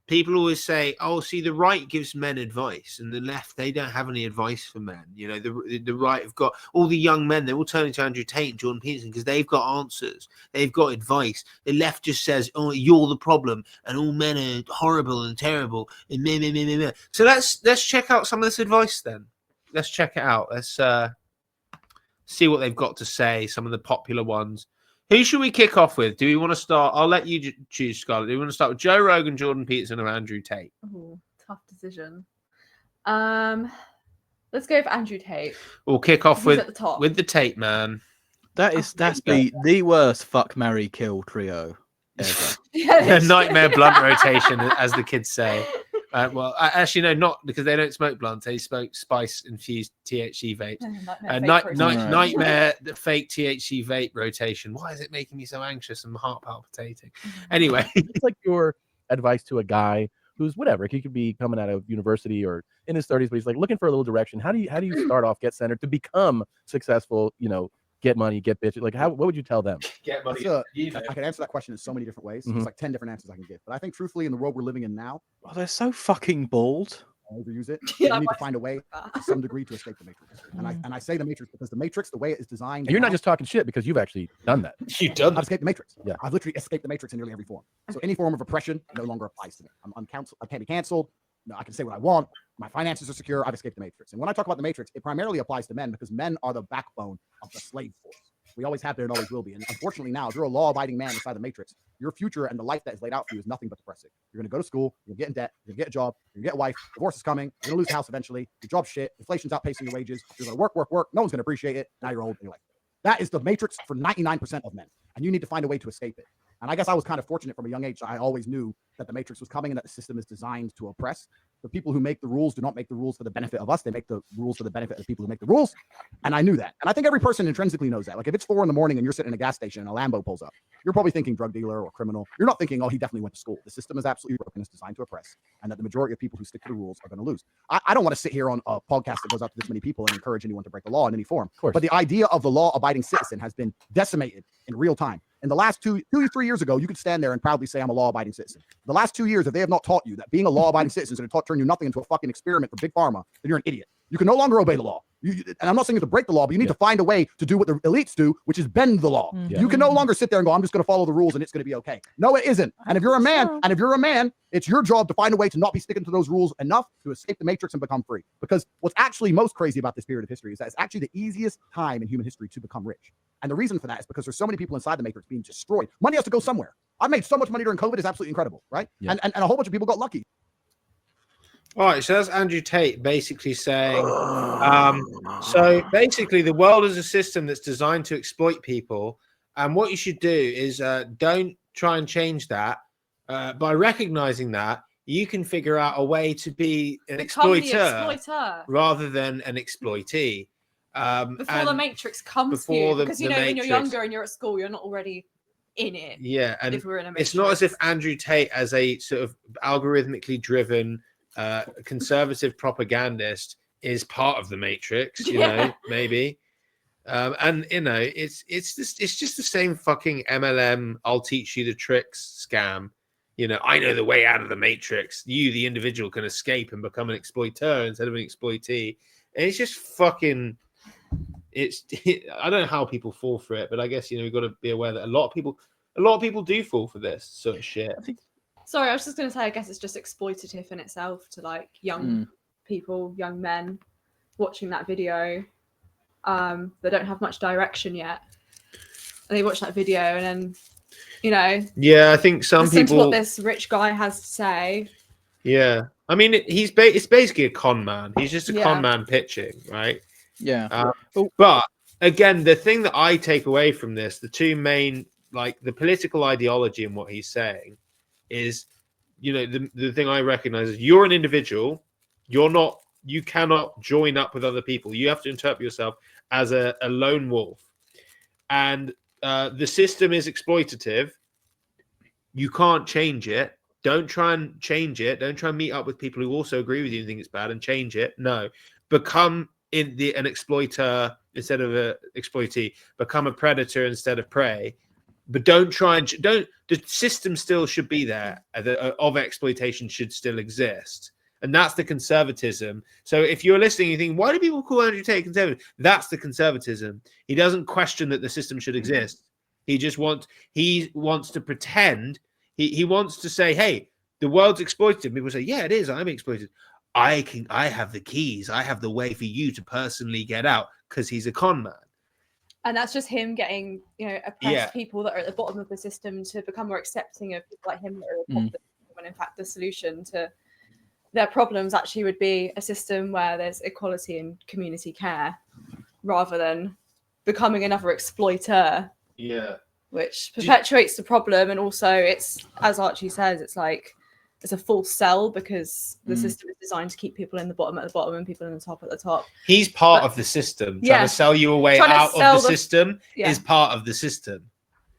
people always say, oh, see, the right gives men advice and the left, they don't have any advice for men. You know, the right have got all the young men, they're all turning to Andrew Tate and Jordan Peterson because they've got answers. They've got advice. The left just says, oh, you're the problem and all men are horrible and terrible. And meh, meh, meh, meh, meh. So let's check out some of this advice then. Let's check it out. Let's see what they've got to say, some of the popular ones. Who should we kick off with? Do we want to start? I'll let you choose, Scarlett. Do we want to start with Joe Rogan, Jordan Peterson, or Andrew Tate? Ooh, tough decision. Let's go for Andrew Tate. We'll kick off He's at the top. with the Tate man. That's the worst fuck, marry, kill trio ever. The nightmare blunt rotation, as the kids say. Well, actually, no, not because they don't smoke blunts. They smoke spice-infused THC vapes. Nightmare, the fake THC vape rotation. Why is it making me so anxious and heart palpitating? Anyway. It's like your advice to a guy who's whatever. He could be coming out of university or in his 30s, but he's like looking for a little direction. How do you start off, get centered, to become successful, get money, get bitches? Like, what would you tell them? Get money. I can answer that question in so many different ways. It's like 10 different answers I can give. But I think truthfully, in the world we're living in now, They're so fucking bald. I overuse it. Yeah, you need to find a way to some degree to escape the matrix. And I say the matrix because the matrix, the way it is designed. And you're not just talking shit because you've actually done that. You've done I've escaped the matrix. Yeah. I've literally escaped the matrix in nearly every form. So any form of oppression no longer applies to me. I'm uncanceled. I can't be canceled. No, I can say what I want. My finances are secure. I've escaped the matrix. And when I talk about the matrix, it primarily applies to men because men are the backbone of the slave force. We always have been and always will be. And unfortunately now, if you're a law-abiding man inside the matrix, your future and the life that is laid out for you is nothing but depressing. You're going to go to school, you're going to get in debt, you're going to get a job, you're going to get a wife, divorce is coming, you're going to lose the house eventually, your job's shit, inflation's outpacing your wages, you're going to work, no one's going to appreciate it, now you're old and you're like, that is the matrix for 99% of men. And you need to find a way to escape it. And I guess I was kind of fortunate from a young age. I always knew that the matrix was coming and that the system is designed to oppress. The people who make the rules do not make the rules for the benefit of us. They make the rules for the benefit of the people who make the rules. And I knew that. And I think every person intrinsically knows that. Like if it's 4 a.m. and you're sitting in a gas station and a Lambo pulls up, you're probably thinking drug dealer or criminal. You're not thinking, oh, he definitely went to school. The system is absolutely broken. It's designed to oppress. And that the majority of people who stick to the rules are going to lose. I don't want to sit here on a podcast that goes out to this many people and encourage anyone to break the law in any form. Of course. But the idea of the law-abiding citizen has been decimated in real time. In the last 2 or 3 years ago, you could stand there and proudly say I'm a law-abiding citizen. The last 2 years, if they have not taught you that being a law-abiding citizen is going to turn you nothing into a fucking experiment for big pharma, then you're an idiot. You can no longer obey the law. And I'm not saying you have to break the law, but you need to find a way to do what the elites do, which is bend the law. Yeah. You can no longer sit there and go, I'm just going to follow the rules and it's going to be okay. No, it isn't. And if you're a man, it's your job to find a way to not be sticking to those rules enough to escape the matrix and become free. Because what's actually most crazy about this period of history is that it's actually the easiest time in human history to become rich. And the reason for that is because there's so many people inside the matrix being destroyed. Money has to go somewhere. I've made so much money during COVID. It's absolutely incredible, right? Yeah. And a whole bunch of people got lucky. All right, so that's Andrew Tate basically saying, so basically the world is a system that's designed to exploit people. And what you should do is don't try and change that. By recognizing that, you can figure out a way to be an exploiter rather than an exploitee. Before the matrix comes to you. Because, when you're younger and you're at school, you're not already in it. Yeah, and if we're in a matrix. It's not as if Andrew Tate, as a sort of algorithmically driven conservative propagandist, is part of the matrix, you know, maybe. And it's just the same fucking MLM, I'll teach you the tricks scam. I know the way out of the matrix. You, the individual, can escape and become an exploiter instead of an exploitee. And it's just fucking. I don't know how people fall for it, but I guess we've got to be aware that a lot of people do fall for this sort of shit. Sorry, I was just going to say, I guess it's just exploitative in itself to like young people, young men watching that video. They don't have much direction yet. And they watch that video and then, Yeah, I think some listen people. to what this rich guy has to say. Yeah. I mean, it's basically a con man. He's just a con man pitching, right? Yeah. But again, the thing that I take away from this, the two main, like the political ideology and what he's saying is, the thing I recognize is you're an individual. You cannot join up with other people. You have to interpret yourself as a lone wolf. And the system is exploitative. You can't change it. Don't try and change it. Don't try and meet up with people who also agree with you and think it's bad and change it. No. Become an exploiter instead of a exploitee, become a predator instead of prey. But don't the system still should be there of exploitation should still exist. And that's the conservatism. So if you're listening, you think, why do people call Andrew Tate conservative? That's the conservatism. He doesn't question that the system should exist. He wants to pretend. He wants to say, hey, the world's exploited. People say, yeah, it is. I'm exploited. I have the keys. I have the way for you to personally get out, because he's a con man. And that's just him getting, oppressed people that are at the bottom of the system to become more accepting of people like him that are at the top of the system, when in fact the solution to their problems actually would be a system where there's equality and community care, rather than becoming another exploiter. Yeah. Which perpetuates the problem, and also it's, as Archie says, it's like it's a false sell, because the system is designed to keep people in the bottom at the bottom and people in the top at the top. He's part of the system. Trying to sell you a way out of the system is part of the system.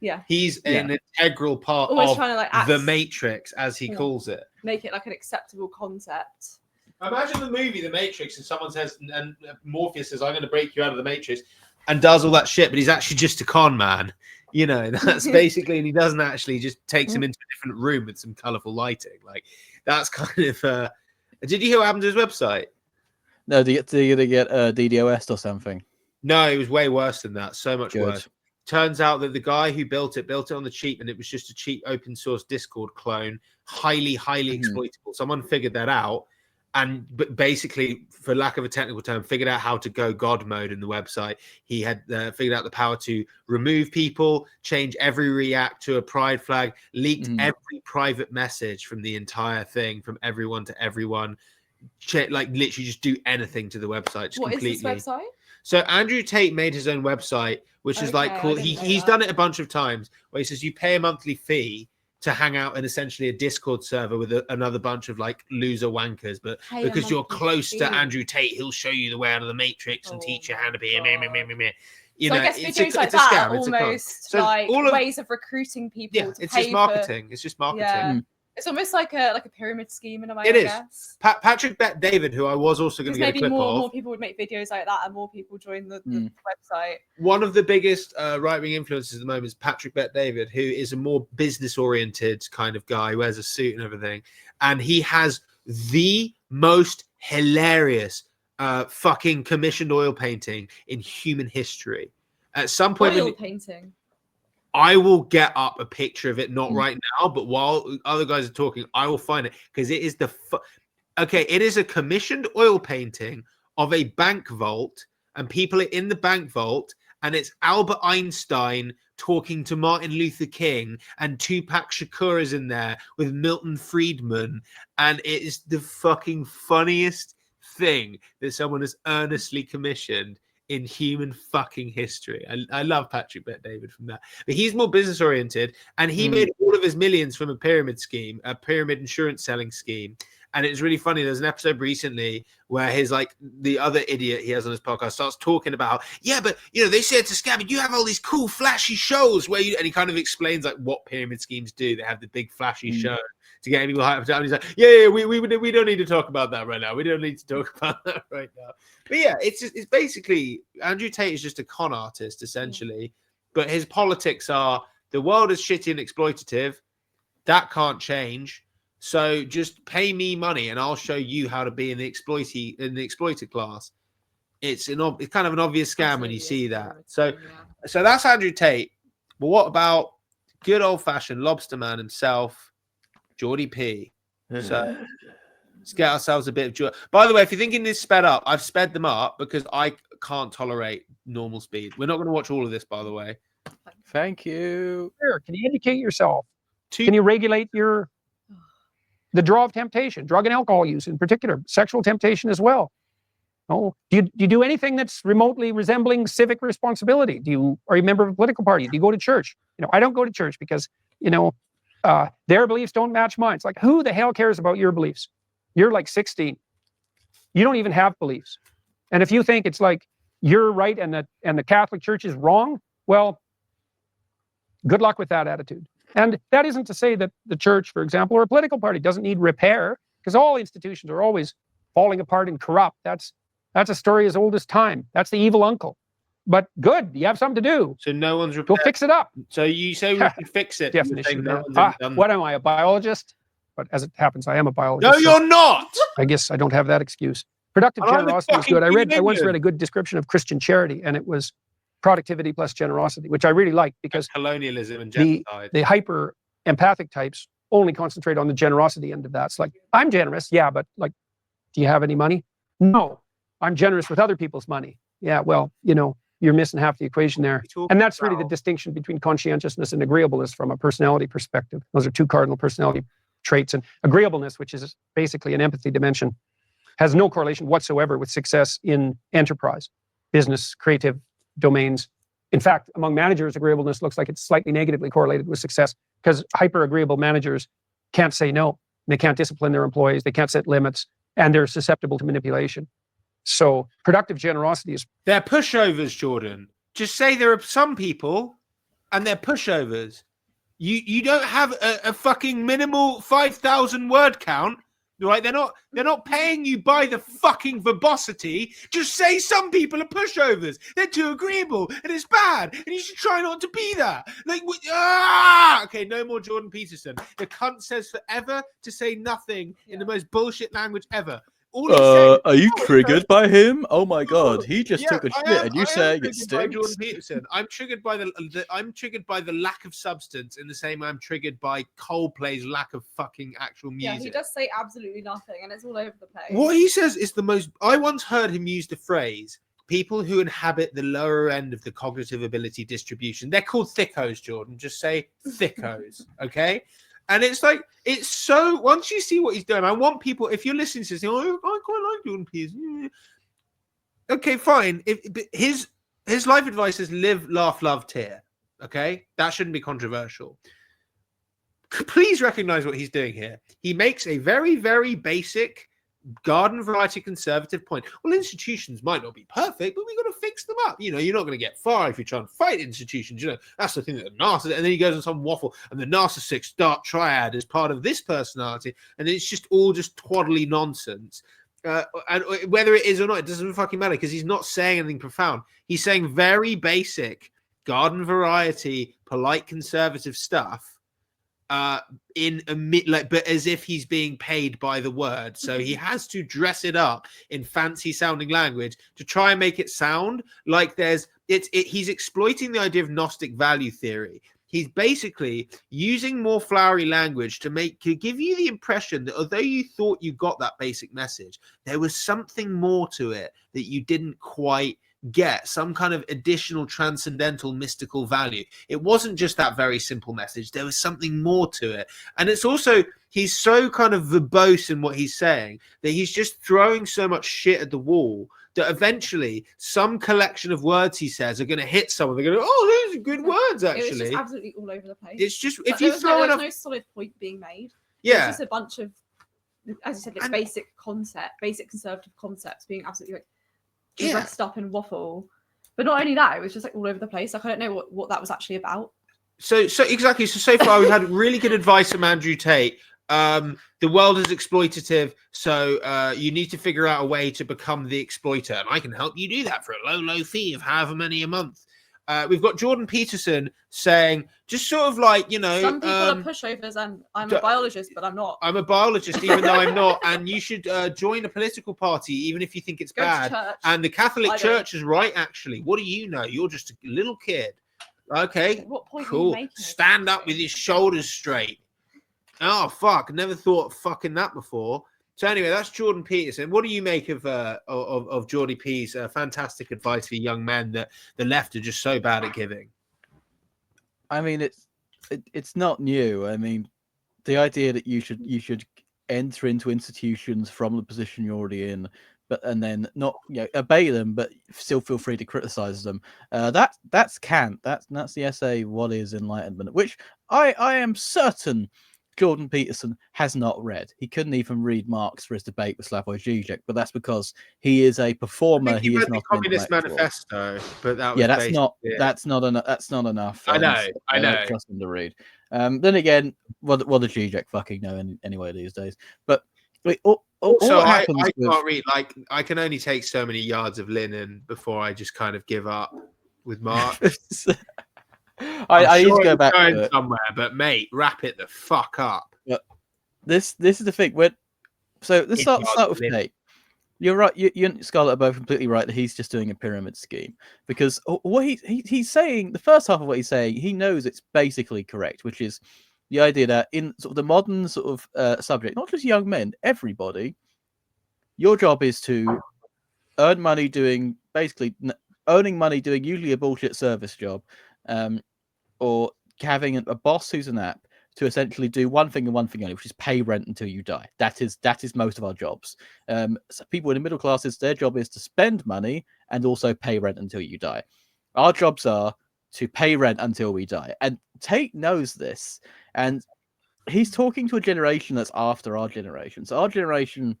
Yeah. He's an integral part Always of trying to, the Matrix, as he calls it. Make it like an acceptable concept. Imagine the movie The Matrix, and someone says, and Morpheus says, I'm going to break you out of the Matrix, and does all that shit, but he's actually just a con man. That's basically, and he doesn't actually, just takes him into a different room with some colorful lighting. Like, that's kind of, did you hear what happened to his website? No, did you get DDoS or something? No, it was way worse than that. So much worse. Turns out that the guy who built it on the cheap, and it was just a cheap open source Discord clone, highly exploitable. Someone figured that out, but basically, for lack of a technical term, figured out how to go God mode in the website. He had figured out the power to remove people, change every react to a pride flag, leaked every private message from the entire thing, from everyone to everyone, like literally just do anything to the website. What is this website? So Andrew Tate made his own website, which is like cool. He's done it a bunch of times, where he says you pay a monthly fee to hang out in essentially a Discord server with another bunch of like loser wankers, but because you're close to Andrew Tate, he'll show you the way out of the Matrix and teach you how to be a I guess videos like that are almost like ways of recruiting people. It's just marketing. It's just marketing. Yeah. It's almost like a pyramid scheme in a way. It I is. Guess. Patrick Bet David, who I was also going to get a clip of. More people would make videos like that, and more people join the website. One of the biggest right-wing influences at the moment is Patrick Bet David, who is a more business-oriented kind of guy, wears a suit and everything, and he has the most hilarious fucking commissioned oil painting in human history. At some point, oil painting. I will get up a picture of it, not right now, but while other guys are talking, I will find it, because it is it is a commissioned oil painting of a bank vault, and people are in the bank vault, and it's Albert Einstein talking to Martin Luther King, and Tupac Shakur is in there with Milton Friedman, and it is the fucking funniest thing that someone has earnestly commissioned in human fucking history. I love Patrick Bet David from that, but he's more business oriented, and he made all of his millions from a pyramid scheme, a pyramid insurance selling scheme. And it's really funny. There's an episode recently where his the other idiot he has on his podcast starts talking about, but they say it's a scam, and you have all these cool flashy shows where and he kind of explains like what pyramid schemes do. They have the big flashy show to get people hyped up. And he's like, we don't need to talk about that right now. We don't need to talk about that right now. But yeah, it's basically Andrew Tate is just a con artist essentially, but his politics are the world is shitty and exploitative. That can't change. So just pay me money and I'll show you how to be in the exploited class. It's kind of an obvious scam when you see that. So that's Andrew Tate. But what about good old fashioned lobster man himself, Geordie P? So let's get ourselves a bit of joy. By the way, if you're thinking this sped up, I've sped them up because I can't tolerate normal speed. We're not going to watch all of this, by the way. Thank you. Sure. Can you indicate yourself? Can you regulate the draw of temptation, drug and alcohol use in particular, sexual temptation as well? Oh, do you do anything that's remotely resembling civic responsibility? Are you a member of a political party? Do you go to church? I don't go to church because, their beliefs don't match mine. It's like, who the hell cares about your beliefs? You're like 16. You don't even have beliefs. And if you think it's like you're right and the Catholic Church is wrong, well, good luck with that attitude. And that isn't to say that the church, for example, or a political party doesn't need repair, because all institutions are always falling apart and corrupt. That's That's a story as old as time. That's the evil uncle. But good, you have something to do. So no one's Go repaired. fix it up. So you say we can fix it. You're saying Definition. no one's ever done What am I, a biologist? But as it happens, I am a that. biologist. No, you're not. I guess I don't have that excuse. Productive I'm a generosity is fucking good. I once Canadian. read a good description of Christian charity, and it was productivity plus generosity, which I really liked because Colonialism and the genocide. hyper empathic types only concentrate on the generosity end of that. It's like, I'm generous, yeah, but like, do you have any money? No, I'm generous with other people's money. Yeah, well, you're missing half the equation there. And that's really the distinction between conscientiousness and agreeableness from a personality perspective. Those are two cardinal personality traits. And agreeableness, which is basically an empathy dimension, has no correlation whatsoever with success in enterprise, business, creative domains. In fact, among managers, agreeableness looks like it's slightly negatively correlated with success because hyper-agreeable managers can't say no. They can't discipline their employees. They can't set limits, and they're susceptible to manipulation. So productive generosity is... They're pushovers, Jordan. Just say there are some people and they're pushovers. You don't have a fucking minimal 5,000 word count, right? They're not paying you by the fucking verbosity. Just say some people are pushovers. They're too agreeable and it's bad and you should try not to be that. Like, okay, no more Jordan Peterson. The cunt says forever to say nothing in the most bullshit language ever. Are you triggered by him? Oh my god, he just took a shit, and you saying it stinks. Jordan Peterson. I'm triggered by the lack of substance in the same way I'm triggered by Coldplay's lack of fucking actual music. Yeah, he does say absolutely nothing, and it's all over the place. What he says is the most. I once heard him use the phrase, "People who inhabit the lower end of the cognitive ability distribution." They're called thickos, Jordan. Just say thickos, okay? And it's like, it's so, once you see what he's doing, I want people, if you're listening to this, oh, I quite like Jordan Peterson. Okay, fine. His life advice is live, laugh, love, tear. Okay? That shouldn't be controversial. Please recognize what he's doing here. He makes a very, very basic garden variety conservative point. Well, institutions might not be perfect, but we've got to fix them up. You're not going to get far if you're trying to fight institutions. That's the thing that the narcissist, and then he goes on some waffle, and the narcissistic dark triad is part of this personality, and it's just all just twaddly nonsense. And whether it is or not, it doesn't fucking matter because he's not saying anything profound. He's saying very basic garden variety, polite conservative stuff. But as if he's being paid by the word, so he has to dress it up in fancy sounding language to try and make it sound like he's exploiting the idea of Gnostic value theory. He's basically using more flowery language to give you the impression that although you thought you got that basic message, there was something more to it that you didn't quite get, some kind of additional transcendental mystical value. It wasn't just that very simple message. There was something more to it. And it's also, he's so kind of verbose in what he's saying that he's just throwing so much shit at the wall that eventually some collection of words he says are going to hit someone. They're going to, oh, those are good words, actually. It was just absolutely all over the place. It's just, if you throw enough... There was no solid point being made. Yeah. It's just a bunch of, as you said, like basic conservative concepts being absolutely like, dressed up in waffle. But not only that, it was just like all over the place. Like I don't know what that was actually about. So exactly. So far we've had really good advice from Andrew Tate. The world is exploitative, so you need to figure out a way to become the exploiter, and I can help you do that for a low fee of however many a month. We've got Jordan Peterson saying, just sort of like, some people are pushovers, and I'm a biologist, but I'm not. I'm a biologist, even though I'm not. And you should join a political party, even if you think it's bad. And the Catholic Church is right, actually. What do you know? You're just a little kid. Okay, what point cool. Are you making? Stand up with your shoulders straight. Oh, fuck. Never thought of fucking that before. So anyway, that's Jordan Peterson. What do you make of Geordie P's fantastic advice for young men that the left are just so bad at giving? I mean, it's not new. I mean, the idea that you should enter into institutions from the position you're already in, and then not obey them, but still feel free to criticize them. That's Kant. That's the essay "What is Enlightenment," which I am certain Jordan Peterson has not read. He couldn't even read Marx for his debate with Slavoj Žižek, but that's because he is a performer. He is not the Communist Manifesto, but that was that's not enough. I know. Trust him to read. Then again, what does Žižek fucking know anyway these days? But Wait, all Also, what I happens with can't read. Like, I can only take so many yards of linen before I just kind of give up with Mark. I need to sure go it's back going to it. somewhere, but mate, wrap it the fuck up. This is the thing. So let's It's start with linen. Tate. You're right. You and Scarlett are both completely right that he's just doing a pyramid scheme, because what he's saying, the first half of what he's saying, he knows it's basically correct, which is the idea that in sort of the modern sort of subject, not just young men, everybody, your job is to earn money doing earning money doing usually a bullshit service job, or having a boss who's an app to essentially do one thing and one thing only, which is pay rent until you die. That is most of our jobs. So people in the middle classes, their job is to spend money and also pay rent until you die. Our jobs are to pay rent until we die. And Tate knows this. And he's talking to a generation that's after our generation. So our generation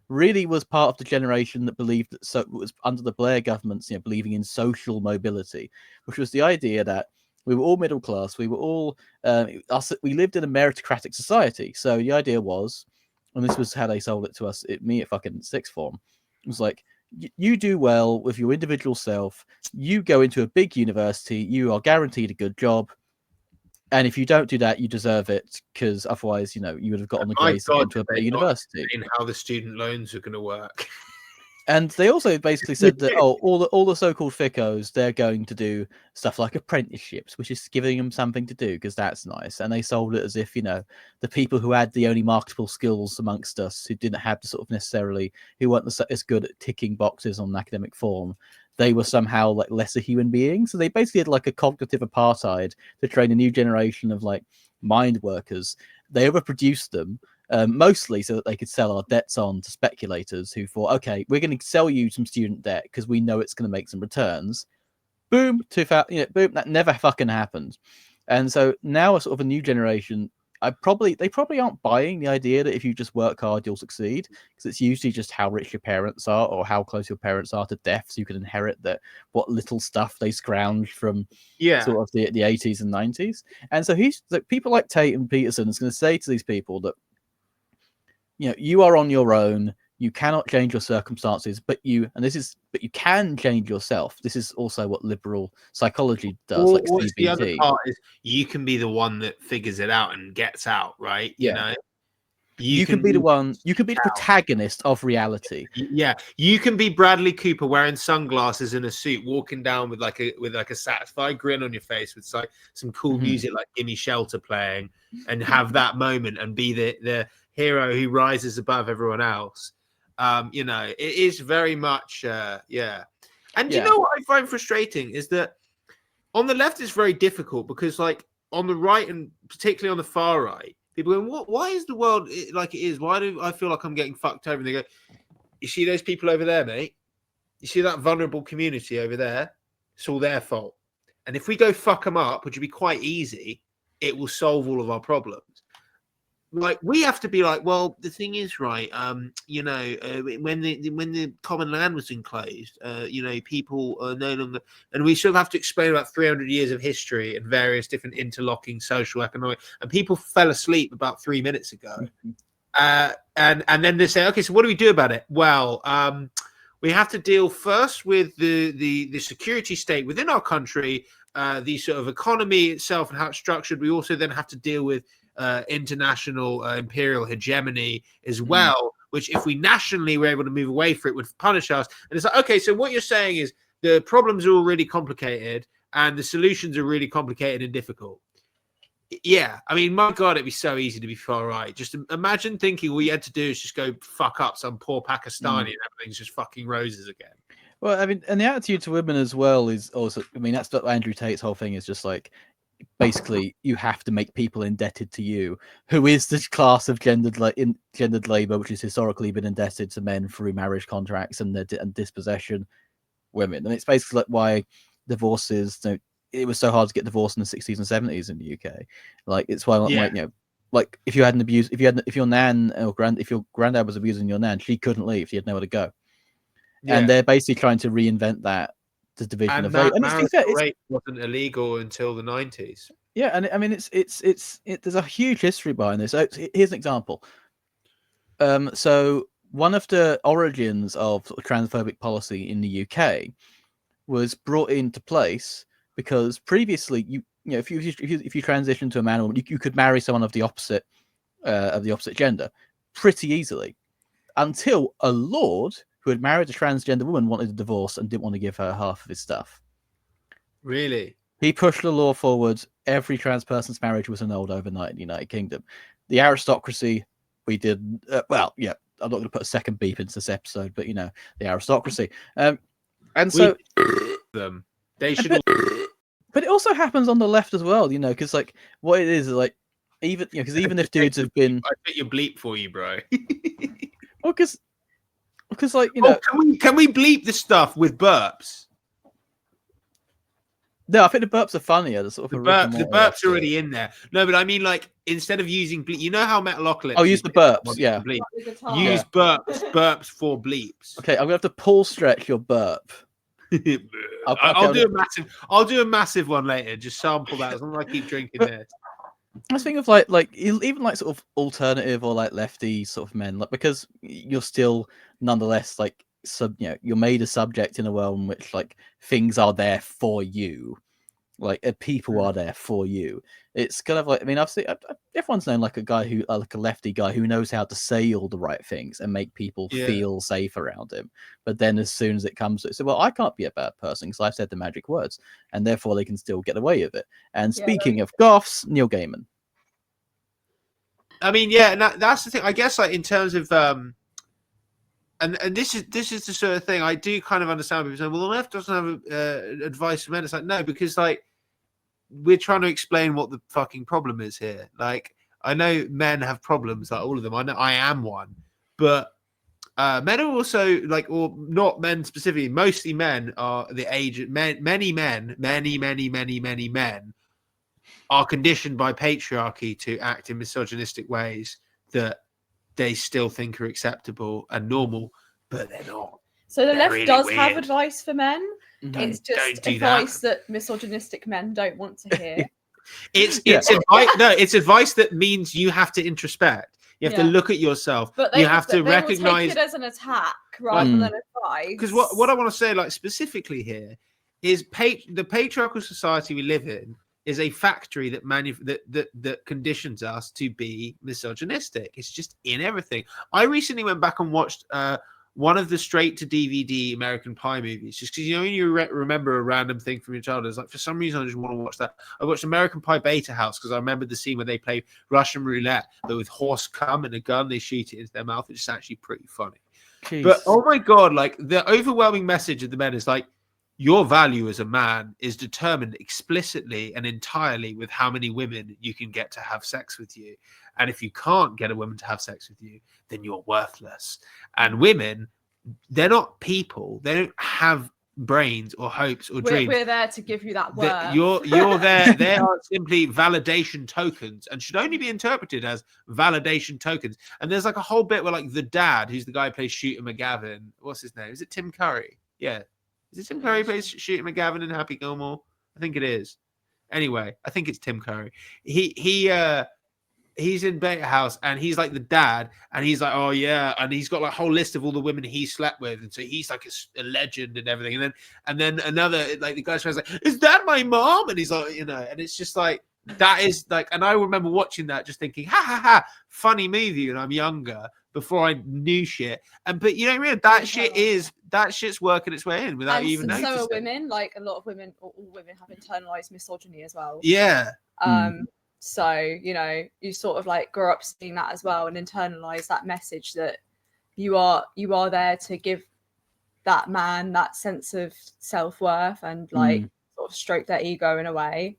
really was part of the generation that believed that was under the Blair governments, believing in social mobility, which was the idea that we were all middle class. We were all we lived in a meritocratic society. So the idea was, and this was how they sold it to us, me at fucking sixth form, it was like, you do well with your individual self. You go into a big university. You are guaranteed a good job. And if you don't do that, you deserve it, because otherwise, you would have got on the grades to get into a better university. In how the student loans are going to work. And they also basically said that all the so-called thickos, they're going to do stuff like apprenticeships, which is giving them something to do because that's nice. And they sold it as if the people who had the only marketable skills amongst us, who didn't have the sort of necessarily, who weren't as good at ticking boxes on an academic form, they were somehow like lesser human beings. So they basically had like a cognitive apartheid to train a new generation of like mind workers. They overproduced them. Mostly so that they could sell our debts on to speculators who thought, okay, we're going to sell you some student debt because we know it's going to make some returns. Boom, boom, that never fucking happened. And so now a sort of a new generation, they probably aren't buying the idea that if you just work hard, you'll succeed, because it's usually just how rich your parents are or how close your parents are to death, so you can inherit what little stuff they scrounged from sort of the 80s and 90s. And so people like Tate and Peterson is going to say to these people that, you are on your own. You cannot change your circumstances, but you can change yourself. This is also what liberal psychology does. The other part is you can be the one that figures it out and gets out, right? You can be the one. You can be the protagonist of reality. Yeah, you can be Bradley Cooper wearing sunglasses and a suit, walking down with like a satisfied grin on your face, with like some cool music like "Gimme Shelter" playing, and have that moment and be the hero who rises above everyone else. It is very much And you know what I find frustrating is that on the left it's very difficult, because like on the right, and particularly on the far right, people go, why is the world like it is? Why do I feel like I'm getting fucked over? And they go, you see those people over there, mate? You see that vulnerable community over there? It's all their fault. And if we go fuck them up, which would be quite easy, it will solve all of our problems. Like, we have to be like, well, the thing is, right, when the common land was enclosed, people are no longer, and we sort of have to explain about 300 years of history and various different interlocking social, economic, and people fell asleep about 3 minutes ago. And then they say, okay, so what do we do about it? Well, we have to deal first with the security state within our country, the sort of economy itself and how it's structured. We also then have to deal with international imperial hegemony as well, which if we nationally were able to move away from it would punish us. And it's like, okay, so what you're saying is the problems are all really complicated and the solutions are really complicated and difficult. Yeah, I mean, my God, it'd be so easy to be far right. Just imagine thinking all you had to do is just go fuck up some poor Pakistani and everything's just fucking roses again. Well, I mean, and the attitude to women as well is also, I mean, that's what Andrew Tate's whole thing is, just like, basically you have to make people indebted to you, who is this class of gendered labor which has historically been indebted to men through marriage contracts and dispossession women. And it's basically like why divorces, it was so hard to get divorced in the 60s and 70s in the UK. Like, it's why like if you had an abuse, if your nan or if your granddad was abusing your nan, she couldn't leave, she had nowhere to go. And they're basically trying to reinvent that, the division of labor. And rape wasn't illegal until the 90s. Yeah, and I mean, it's there's a huge history behind this. So here's an example. So one of the origins of sort of transphobic policy in the UK was brought into place because previously, you know, if you transition to a man or woman, you could marry someone of the opposite gender pretty easily, until a lord who had married a transgender woman wanted a divorce and didn't want to give her half of his stuff. Really? He pushed the law forward. Every trans person's marriage was annulled overnight in the United Kingdom. The aristocracy, we did well. Yeah, I'm not going to put a second beep into this episode, but you know, the aristocracy. And so them, they should. But it also happens on the left as well, you know, because like what it is like, even because even if dudes have been, I put your bleep for you, bro. well, because like you know, can we bleep this stuff with burps? No, I think the burps are funnier. The sort of the burps are already in there. No, but I mean, like, instead of using bleep, you know how Metalocalypse. Oh, use the burps, yeah. Use burps for bleeps. Okay, I'm gonna have to pull stretch your burp. I'll do a massive one later. Just sample that as long as I keep drinking this. I was thinking of like even like sort of alternative or like lefty sort of men, like because you're still nonetheless like you're made a subject in a world in which like things are there for you, like people are there for you. It's kind of like, I mean, everyone's known like a guy who like a lefty guy who knows how to say all the right things and make people feel safe around him. But then as soon as it comes to it, so well, I can't be a bad person because I've said the magic words, and therefore they can still get away with it. And speaking of Goths, Neil Gaiman. I mean, yeah, and that's the thing. I guess like in terms of and this is the sort of thing I do kind of understand. People say, well, the left doesn't have advice for men. It's like, no, because like we're trying to explain what the fucking problem is here. Like, I know men have problems, like all of them. I know I am one, but men are also like, or not men specifically. Mostly men are the age. Many men are conditioned by patriarchy to act in misogynistic ways that they still think are acceptable and normal, but they're not. So the left really does weird. have advice for men. It's just advice that misogynistic men don't want to hear. It's advice. No, it's advice that means you have to introspect. You have to look at yourself. But you have to recognize it as an attack rather than advice. Because what I want to say, like specifically here, is the patriarchal society we live in is a factory that conditions us to be misogynistic. It's just in everything. I recently went back and watched one of the straight to DVD American Pie movies, just because, you know, when you remember a random thing from your childhood, it's like, for some reason I just want to watch that. I watched American Pie Beta House because I remembered the scene where they play Russian roulette, but with horse cum and a gun, they shoot it into their mouth. It's actually pretty funny. Jeez. But oh my god, like the overwhelming message of the men is like, your value as a man is determined explicitly and entirely with how many women you can get to have sex with you. And if you can't get a woman to have sex with you, then you're worthless. And women, they're not people. They don't have brains or hopes or dreams. We're there to give you that worth. You're there. They are simply validation tokens and should only be interpreted as validation tokens. And there's like a whole bit where like the dad, who's the guy who plays Shooter McGavin, what's his name? Is it Tim Curry? Yeah. Is it Tim Curry plays Shooter McGavin in Happy Gilmore? I think it is. Anyway, I think it's Tim Curry. He's in Beta House and he's like the dad and he's like, oh yeah, and he's got like a whole list of all the women he slept with, and so he's like a legend and everything. And then another, like the guy's friend's like, is that my mom? And he's like, you know, and it's just like, that is like, and I remember watching that just thinking, ha ha ha, funny movie when I'm younger, before I knew shit. But you know what I mean? That shit's working its way in without even noticing. So are women. Like a lot of women, or all women, have internalized misogyny as well. Yeah. So, you know, you sort of like grow up seeing that as well and internalize that message that you are there to give that man that sense of self-worth and like sort of stroke their ego in a way.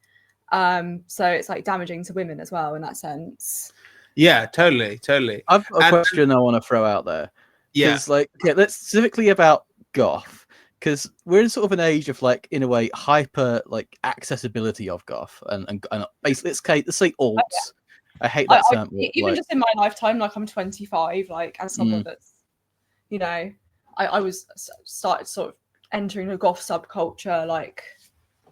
So it's like damaging to women as well in that sense. Yeah, totally. I've got a question I want to throw out there. Yeah. Like, let's specifically about goth. Because we're in sort of an age of like, in a way, hyper like accessibility of goth and basically let's say alts. I hate that term. Even just in my lifetime, like I'm 25, like as someone that's, you know, I was started sort of entering the goth subculture like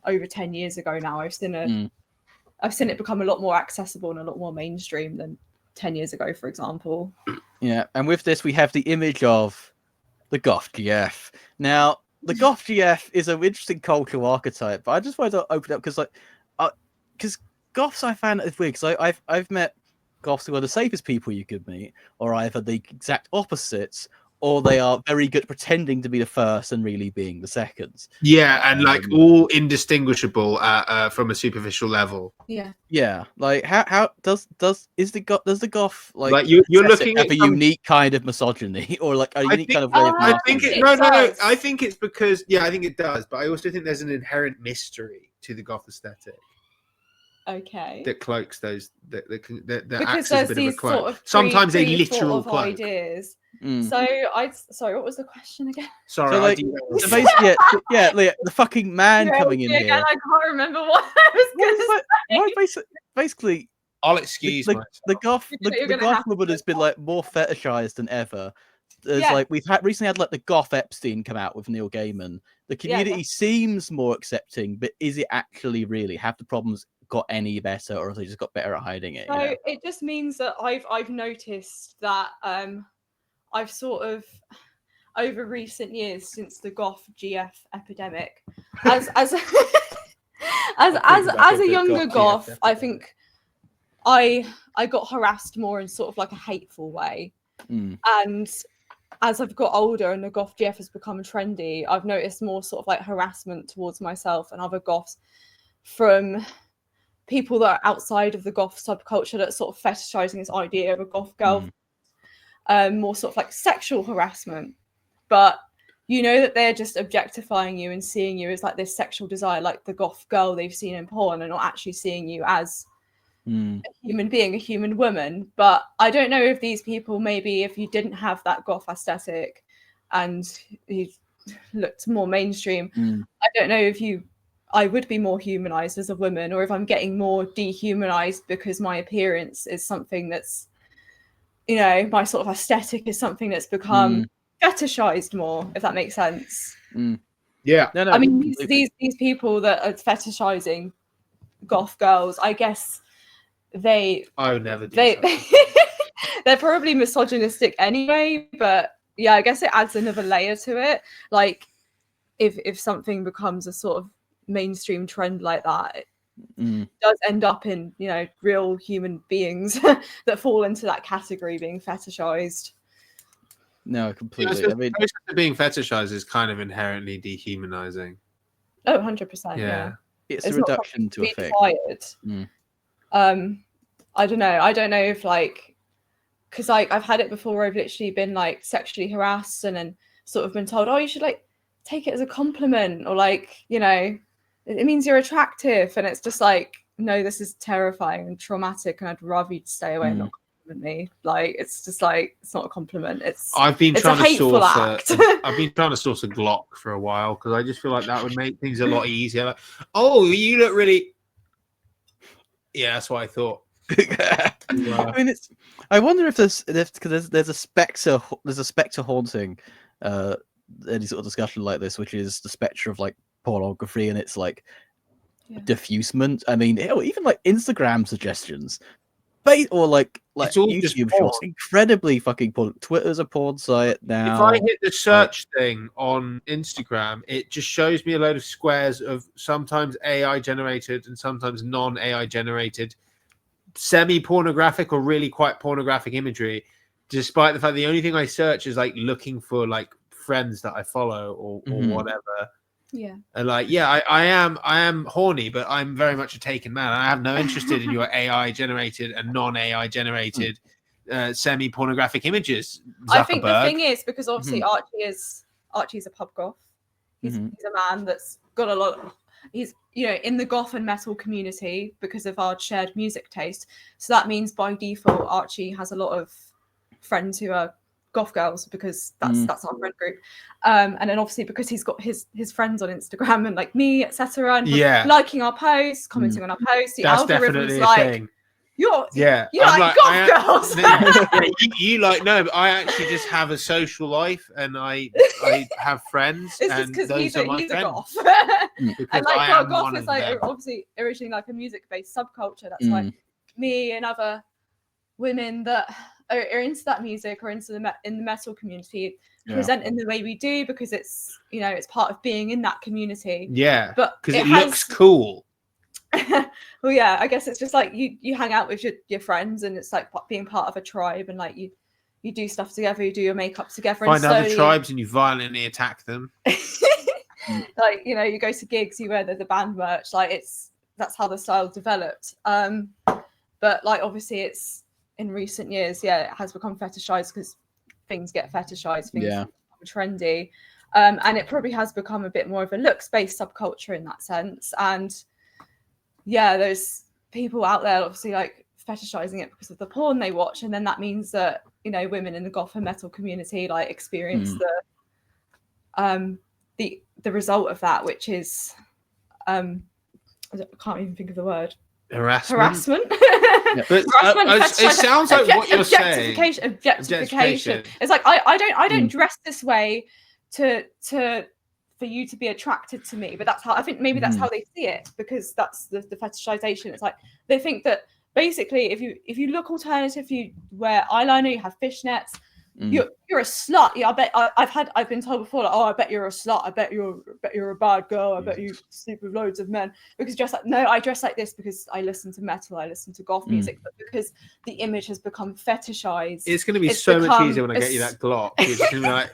over 10 years ago now. I've seen it become a lot more accessible and a lot more mainstream than 10 years ago, for example. Yeah, and with this, we have the image of the Goth GF. Now, the Goth GF is an interesting cultural archetype, but I just wanted to open up because Goths I found is weird because I've met Goths who are the safest people you could meet, or either the exact opposites, or they are very good at pretending to be the first and really being the second. Yeah, and like all indistinguishable from a superficial level. Yeah. Like how does the Goth like you're looking have at a unique kind of misogyny or like a unique kind of way of I think masking no. I think it's because I think it does, but I also think there's an inherent mystery to the Goth aesthetic. Okay. That cloaks those that Because acts as a bit of a these cloak. sort of Sometimes a pre-thought literal of cloak. ideas. Mm. Sorry, what was the question again? Sorry, So, like, so basically, the fucking man coming in again, here. I can't remember what I was going to say. Basically, I'll excuse myself. the Goth You're the gonna Goth have woman to. has been like more fetishized than ever. There's Yeah. like we've recently had like the Goth Epstein come out with Neil Gaiman. The community seems more accepting, but is it actually really? Have the problems got any better, or have they just got better at hiding it? So You know? it just means that I've noticed that I've sort of over recent years since the Goth GF epidemic, as a younger Goth, I think I got harassed more in sort of like a hateful way. And as I've got older and the Goth GF has become trendy, I've noticed more sort of like harassment towards myself and other Goths from people that are outside of the Goth subculture that sort of fetishizing this idea of a Goth girl, more sort of like sexual harassment. But you know that they're just objectifying you and seeing you as like this sexual desire, like the Goth girl they've seen in porn, and not actually seeing you as a human being, a human woman. But I don't know if these people, maybe if you didn't have that Goth aesthetic and you looked more mainstream, I don't know if I would be more humanized as a woman, or if I'm getting more dehumanized because my appearance is something that's, you know, my sort of aesthetic is something that's become fetishized more, if that makes sense. Yeah. No, I mean, these people that are fetishizing Goth girls, I guess I would never do they're probably misogynistic anyway, but yeah, I guess it adds another layer to it. Like if something becomes a sort of mainstream trend like that, it does end up in, you know, real human beings that fall into that category being fetishized. No, completely. Yeah, I mean, being fetishized is kind of inherently dehumanizing. Oh, 100%. Yeah. It's a reduction to effect. I don't know if like, because like I've had it before where I've literally been like sexually harassed and then sort of been told, oh, you should like take it as a compliment, or like, you know, it means you're attractive, and it's just like, no, this is terrifying and traumatic, and I'd rather you stay away and not compliment me. Like, it's just like, it's not a compliment. I've been trying a hateful act. I've been trying to source a Glock for a while because I just feel like that would make things a lot easier. Like, oh, you look really. Yeah, that's what I thought. I mean, I wonder if there's a specter haunting any sort of discussion like this, which is the specter of like pornography and its like diffusement. I mean, even like Instagram suggestions, or like it's all YouTube shorts, incredibly fucking porn. Twitter's a porn site now. If I hit the search thing on Instagram, it just shows me a load of squares of sometimes AI generated and sometimes non-AI generated semi-pornographic or really quite pornographic imagery, despite the fact the only thing I search is like looking for like friends that I follow or whatever. Yeah. And like, yeah, I am horny, but I'm very much a taken man. I have no interest in your AI generated and non-AI generated semi-pornographic images. Zuckerberg. I think the thing is, because obviously Archie's a pub goth. He's a man that's got a lot. He's, you know, in the goth and metal community because of our shared music taste. So that means by default, Archie has a lot of friends who are goth girls because that's our friend group. And then obviously because he's got his friends on Instagram and like me, etc., and liking our posts, commenting on our posts, the that's algorithm's like, you like goth girls. You like, no, but I actually just have a social life and I have friends. It's and just because he's a goth. And like goth is like obviously originally like a music-based subculture that's like me and other women that are into that music or into in the metal community present in the way we do, because it's, you know, it's part of being in that community. Yeah, but because it looks cool. Well, yeah, I guess it's just like you hang out with your friends, and it's like being part of a tribe, and like you do stuff together, you do your makeup together, Find and other tribes and you violently attack them. like, you know, you go to gigs, you wear the band merch, like that's how the style developed. But like obviously it's in recent years, it has become fetishized because things get fetishized, things become trendy, and it probably has become a bit more of a looks-based subculture in that sense. And there's people out there obviously like fetishizing it because of the porn they watch, and then that means that, you know, women in the goth and metal community like experience the result of that, which is I can't even think of the word. Harassment. But it sounds like what you're saying. Objectification. It's like I don't dress this way for you to be attracted to me, but that's how I think maybe that's how they see it, because that's the fetishization. It's like they think that basically if you look alternative, you wear eyeliner, you have fishnets, you're a slut. Yeah, I bet I've been told before, like, oh, I bet you're a slut, I bet you're a bad girl, I bet you sleep with loads of men. Because just like, no, I dress like this because I listen to metal, I listen to goth music, but because the image has become fetishized. It's going to be so much easier when I get you that Glock. It's going to be like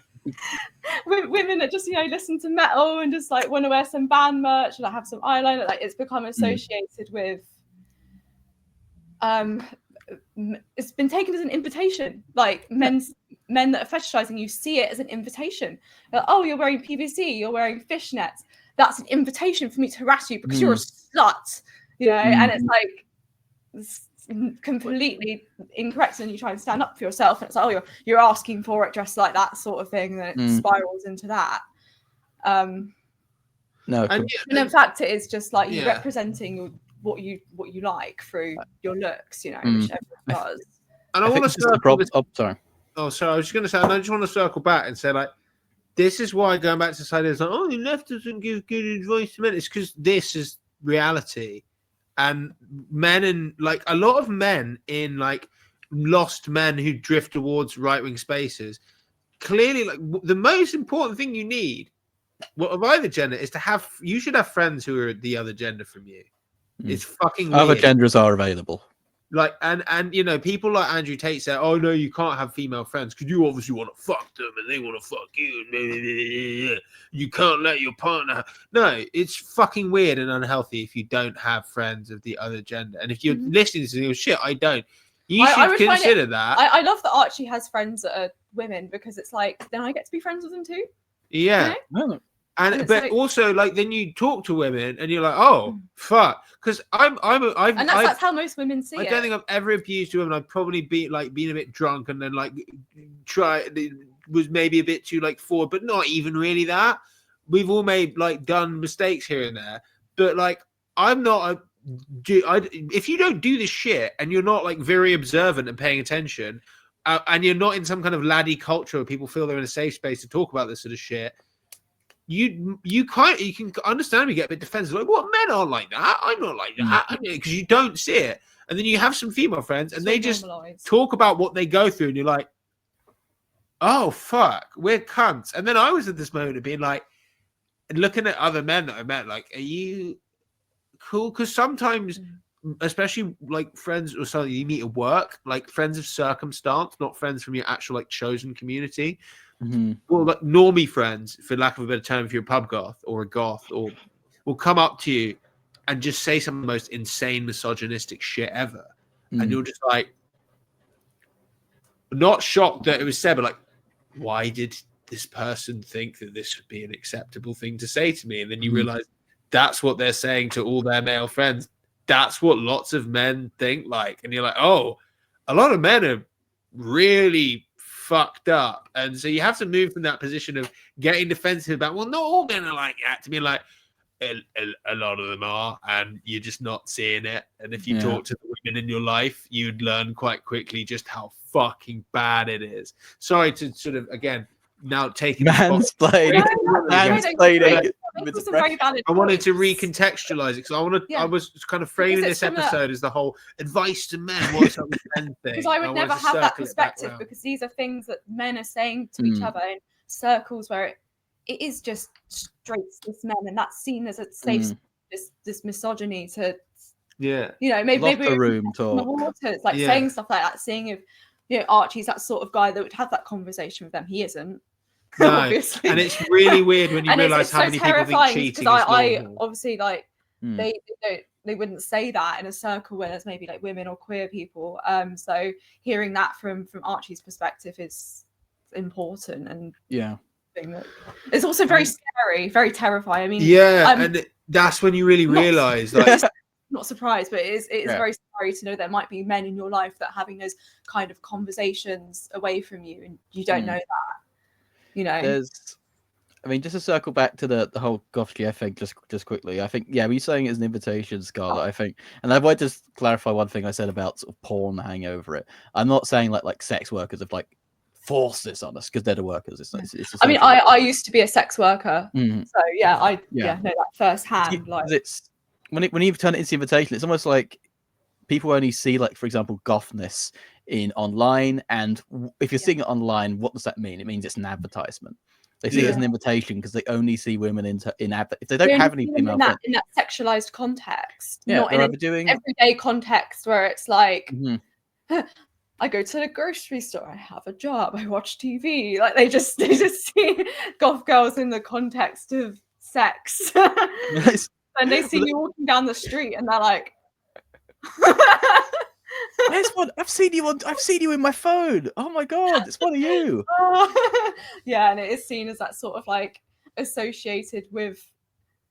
women that just, you know, listen to metal and just like want to wear some band merch and like, have some eyeliner, like it's become associated with it's been taken as an invitation. Like men that are fetishizing you see it as an invitation. Like, oh, you're wearing PVC, you're wearing fishnets, that's an invitation for me to harass you because you're a slut, you know. And it's like it's completely incorrect, and you try and stand up for yourself, and it's like, oh, you're asking for it, dressed like that sort of thing, and it spirals into that. No, and in fact it is just like you representing what you like through your looks, you know, which everyone does. And I want to circle this. Sorry. Oh, sorry. I was just going to say, and I just want to circle back and say, like, this is why going back to society is like, oh, the left doesn't give good advice to men. It's because this is reality. And men, and like a lot of men in like lost men who drift towards right-wing spaces, clearly, like the most important thing you need, of either gender, is to have, you should have friends who are the other gender from you. It's fucking weird. Other genders are available. Like, and you know, people like Andrew Tate say, oh no, you can't have female friends because you obviously want to fuck them and they want to fuck you. You can't let your partner. No, it's fucking weird and unhealthy if you don't have friends of the other gender. And if you're listening to this, shit, I don't. You should consider that. I love that Archie has friends that are women, because it's like, then I get to be friends with them too. Yeah. You know? And but like, also, like, then you talk to women and you're like, oh fuck, because that's how most women see it. I don't think I've ever abused a woman. I've probably been a bit drunk and then like was maybe a bit too like forward, but not even really that. We've all made like done mistakes here and there, but like I'm not if you don't do this shit and you're not like very observant and paying attention, and you're not in some kind of laddie culture where people feel they're in a safe space to talk about this sort of shit. You can understandably get a bit defensive, like, what, men aren't like that? I'm not like that, because you don't see it. And then you have some female friends and they just talk about what they go through, and you're like, oh fuck, we're cunts. And then I was at this moment of being like, looking at other men that I met, like, are you cool? Because sometimes, especially like friends or something you meet at work, like friends of circumstance, not friends from your actual like chosen community. Well, like normie friends, for lack of a better term, if you're a pub goth or a goth, or will come up to you and just say some of the most insane misogynistic shit ever, and you're just like, not shocked that it was said, but like, why did this person think that this would be an acceptable thing to say to me? And then you realize that's what they're saying to all their male friends. That's what lots of men think like, and you're like, oh, a lot of men are really fucked up. And so you have to move from that position of getting defensive about, well, not all men are like that, to be like, a lot of them are, and you're just not seeing it. And if you talk to the women in your life, you'd learn quite quickly just how fucking bad it is. Sorry to sort of, again, now taking mansplaining. making some very valid I wanted to points. recontextualize it because Yeah. I was kind of framing Because it's this from a- episode as the whole advice to men. What's up with men thing? Because I would wanted never to have that circle it back perspective round. because these are things that men are saying to each other in circles where it is just straight cis men, and that's seen as a safe this misogyny to maybe Locker room in the talk. waters, like saying stuff like that, seeing if Archie's that sort of guy that would have that conversation with them. He isn't. No, obviously. and it's really weird when you And realise it's how so many people think terrifying cheating because is I normal. obviously like they wouldn't say that in a circle where there's maybe like women or queer people. So hearing that from Archie's perspective is important, and it's also very scary, very terrifying. I mean, and that's when you really realise, like, not surprised, but it is very scary to know there might be men in your life that are having those kind of conversations away from you, and you don't know that. I mean, just to circle back to the whole Goth GF thing, just quickly. I think, we're saying it as an invitation, Scarlett. I think, and I want to just clarify one thing I said about sort of porn hanging over it. I'm not saying like sex workers have like forced this on us because they're the workers. It's I mean, I used to be a sex worker, so I know that firsthand. Like, it's when you turn it into invitation, it's almost like people only see, like, for example, gothness in online, and if you're seeing it online, what does that mean? It means it's an advertisement. They see it as an invitation because they only see women in if they don't have any female in that sexualized context, not in an everyday context where it's like, I go to the grocery store, I have a job, I watch TV. Like they just see goth girls in the context of sex, and they see you walking down the street, and they're like. There's one. I've seen you in my phone. Oh my god, it's one of you. Yeah, and it is seen as that sort of like associated with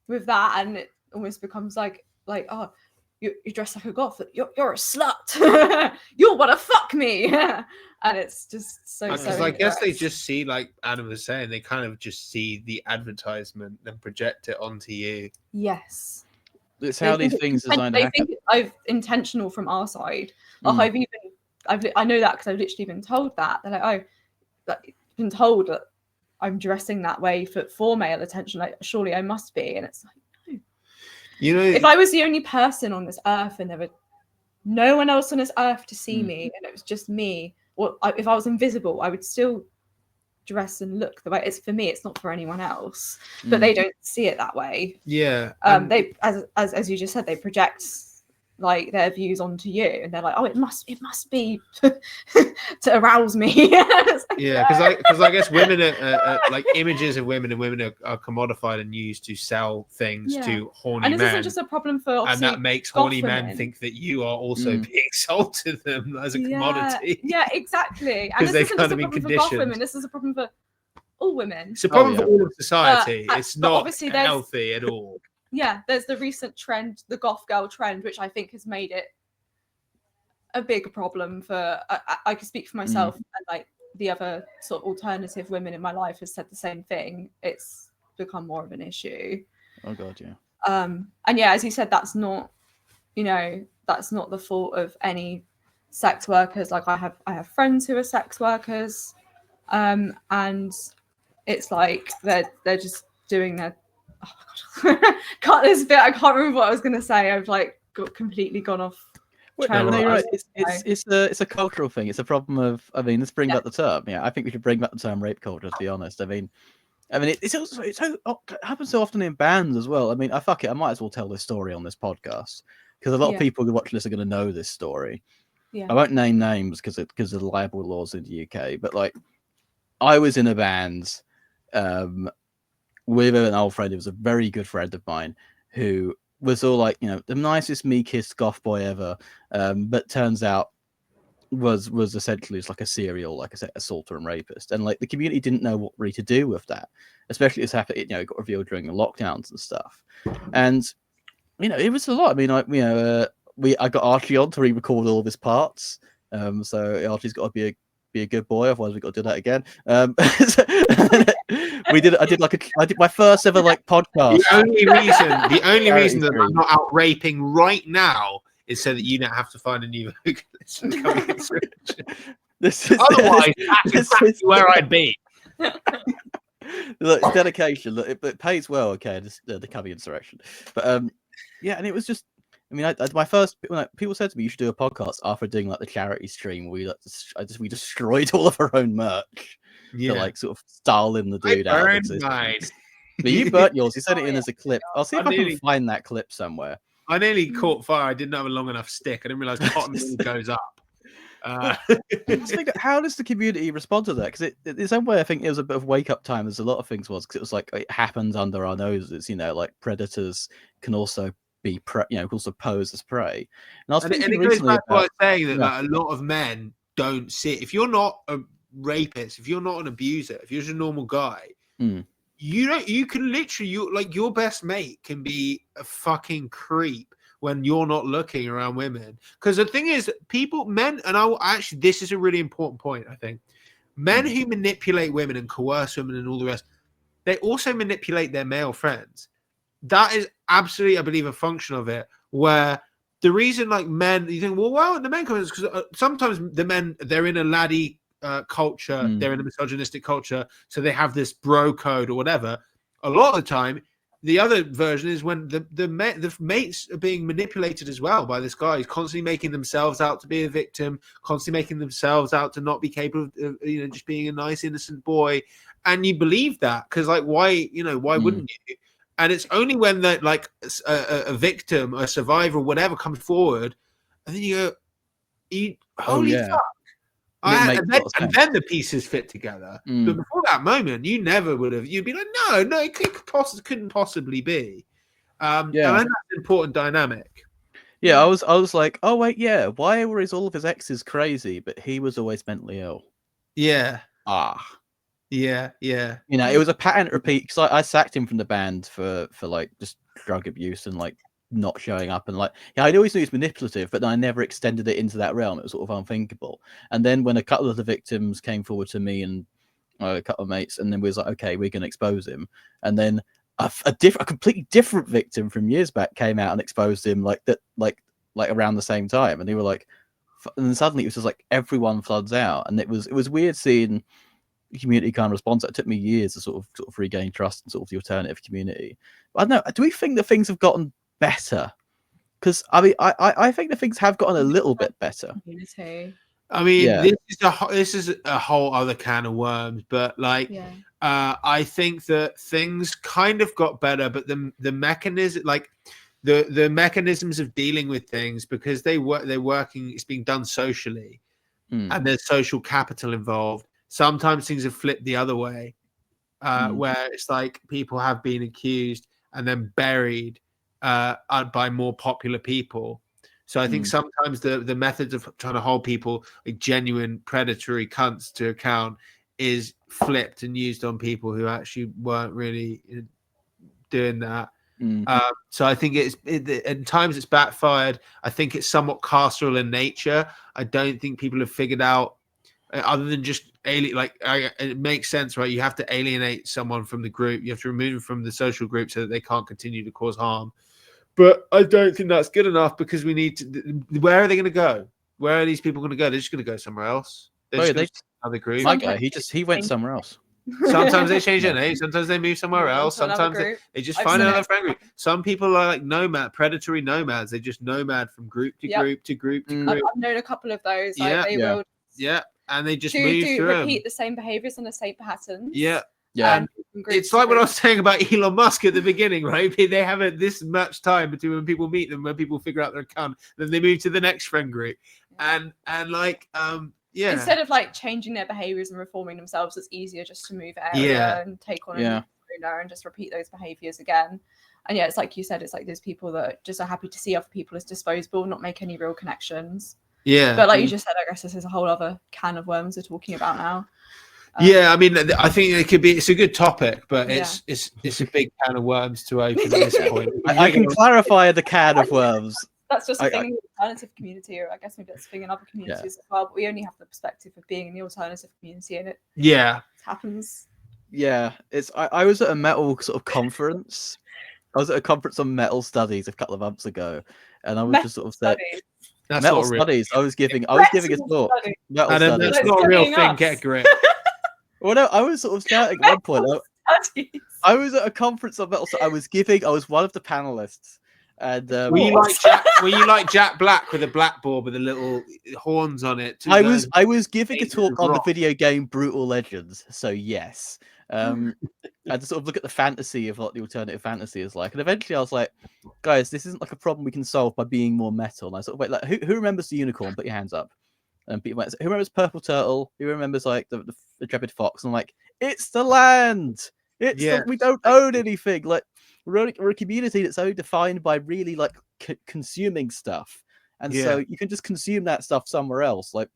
that, and it almost becomes like oh, you dress like a goth, you're a slut. You want to fuck me. And it's just so. Because I guess they just see, like Adam was saying, they kind of just see the advertisement and project it onto you. Yes. It's how these things designed to happen. They think it's intentional from our side. I know that because I've literally been told that. They're like, oh, like, been told that I'm dressing that way for male attention. Like, surely I must be. And it's like, no. If I was the only person on this earth and there were no one else on this earth to see me, and it was just me, or if I was invisible, I would still dress and look the way it's for me. It's not for anyone else, but they don't see it that way. They, as you just said, they project like their views onto you, and they're like, oh, it must be to arouse me. Because I guess women are like images of women, and women are commodified and used to sell things to horny men. And this isn't just a problem for, and that makes horny men think that you are also being sold to them as a commodity. Yeah, exactly. And this isn't just a problem for goth women. This is a problem for all women. It's a problem for all of society. It's not healthy at all. Yeah, there's the recent trend, the goth girl trend, which I think has made it a big problem for. I can speak for myself, and like the other sort of alternative women in my life has said the same thing. It's become more of an issue. Oh god, yeah. And yeah, as you said, that's not the fault of any sex workers. Like I have friends who are sex workers, and it's like they're just doing their. Oh my god! Cut this bit. I can't remember what I was going to say. I've like completely gone off. No, you're right. It's a cultural thing. It's a problem of. I mean, let's bring back the term. Yeah, I think we should bring back the term rape culture. To be honest, I mean, it happens so often in bands as well. I mean, I might as well tell this story on this podcast because a lot of people who watch this are going to know this story. Yeah. I won't name names because of the libel laws in the UK. But like, I was in a band. With an old friend who was a very good friend of mine who was all like, the nicest, meekest goth boy ever, but turns out was essentially just like a serial, like I said, assaulter and rapist. And like the community didn't know what really to do with that, especially as happened, it got revealed during the lockdowns and stuff. And, it was a lot. I mean, I got Archie on to re-record all of his parts. So Archie's got to be a good boy, otherwise we've got to do that again. I did my first ever like podcast. The only reason that I'm not out raping right now is so that you don't have to find a new vocalist. Otherwise, that's exactly where I'd be. Look, it's dedication. Look, it pays well. Okay, the Cubby insurrection, but yeah, and it was just. I mean, my first when people said to me, "You should do a podcast after doing like the charity stream," where we destroyed all of our own merch to like sort of Stalin the dude out of existence. But you burnt yours. You sent it in as a clip. I'll see if I can find that clip somewhere. I nearly caught fire. I didn't have a long enough stick. I didn't realize cotton really goes up. Just think, how does the community respond to that? Because in some way, I think it was a bit of wake up time, as a lot of things was, because it was like it happens under our noses. You know, like predators can also be also pose as prey. And I was thinking it goes back to what I was saying that yeah. like, a lot of men don't see it. If you're not a rapist, if you're not an abuser, if you're just a normal guy, you can literally your best mate can be a fucking creep when you're not looking around women. Because the thing is, men, and this is a really important point, I think. Men who manipulate women and coerce women and all the rest, they also manipulate their male friends. That is absolutely, I believe, a function of it, where the reason like men, you think, well, the men come because sometimes the men, they're in a laddie culture, they're in a misogynistic culture, so they have this bro code or whatever. A lot of the time, the other version is when the mates are being manipulated as well by this guy. He's constantly making themselves out to be a victim, constantly making themselves out to not be capable of, just being a nice, innocent boy. And you believe that because, like, why wouldn't you? And it's only when that, like, a victim, a survivor, whatever, comes forward, and then you go, holy fuck. And then the pieces fit together. But before that moment, you never would have. You'd be like, no, it couldn't possibly be. And I think that's an important dynamic. Yeah, I was like, oh wait, yeah. Why were all of his exes crazy, but he was always mentally ill? Yeah. Yeah. Yeah. It was a pattern repeat because I sacked him from the band for like just drug abuse and like not showing up, and like I always knew he was manipulative, but then I never extended it into that realm. It was sort of unthinkable. And then when a couple of the victims came forward to me and a couple of mates, and then we was like, okay, we're gonna expose him. And then a completely different victim from years back came out and exposed him like around the same time, and they were like, and then suddenly it was just like everyone floods out, and it was weird seeing community kind of response. It took me years to sort of regain trust in sort of the alternative community. But I don't know, do we think that things have gotten better? Because I mean, I think that things have gotten a little bit better. I mean, this is a whole other can of worms, but like, I think that things kind of got better, but the mechanism, like the mechanisms of dealing with things, because they're working, it's being done socially, and there's social capital involved. Sometimes things have flipped the other way, where it's like people have been accused and then buried by more popular people. So I think sometimes the methods of trying to hold people like genuine predatory cunts to account is flipped and used on people who actually weren't really doing that. So I think at times it's backfired. I think it's somewhat carceral in nature. I don't think people have figured out, other than just it makes sense, right? You have to alienate someone from the group. You have to remove them from the social group so that they can't continue to cause harm. But I don't think that's good enough, because we need to. Where are they going to go? Where are these people going to go? They're just going to go somewhere else. Another group. My guy, he went somewhere else. Sometimes they change their name. Sometimes they move somewhere else. Sometimes they just find another friend group. Some people are like predatory nomads. They just nomad from group to group to group to group. I've known a couple of those. Like, and they just move through repeat the same behaviors and the same patterns. Yeah. Yeah. It's like what I was saying about Elon Musk at the beginning, right? They have this much time between when people meet them, when people figure out their account, then they move to the next friend group. And like, instead of like changing their behaviors and reforming themselves, it's easier just to move area and take on a new persona and just repeat those behaviors again. And it's like you said, it's like there's people that just are happy to see other people as disposable, not make any real connections. Yeah. But like you just said, I guess this is a whole other can of worms we're talking about now. I mean, I think it's a good topic, but it's a big can of worms to open at this point. I can clarify the can of worms. That's just a thing in the alternative community, or I guess maybe that's a thing in other communities as well. But we only have the perspective of being in the alternative community, and it happens. Yeah, I was at a metal sort of conference. I was at a conference on metal studies a couple of months ago, and I was just sort of saying, metal studies. I was giving a talk. Metal studies. That's not a real thing. Get a grip. Well, no, I was sort of shouting at one point. I was at a conference of metal. So I was one of the panelists, and Were you like Jack Black with a blackboard with the little horns on it? I was giving a Ages talk of on the rock. video game Brutal Legends. So yes, I had to sort of look at the fantasy of what the alternative fantasy is like, and eventually I was like, guys, this isn't like a problem we can solve by being more metal. And I sort of went like, who remembers the unicorn? Put your hands up. And people went, who remembers Purple Turtle? Who remembers like the Intrepid Fox? And I'm like, it's the land. We don't own anything. Like we're a community that's only defined by really like consuming stuff, and so you can just consume that stuff somewhere else. Like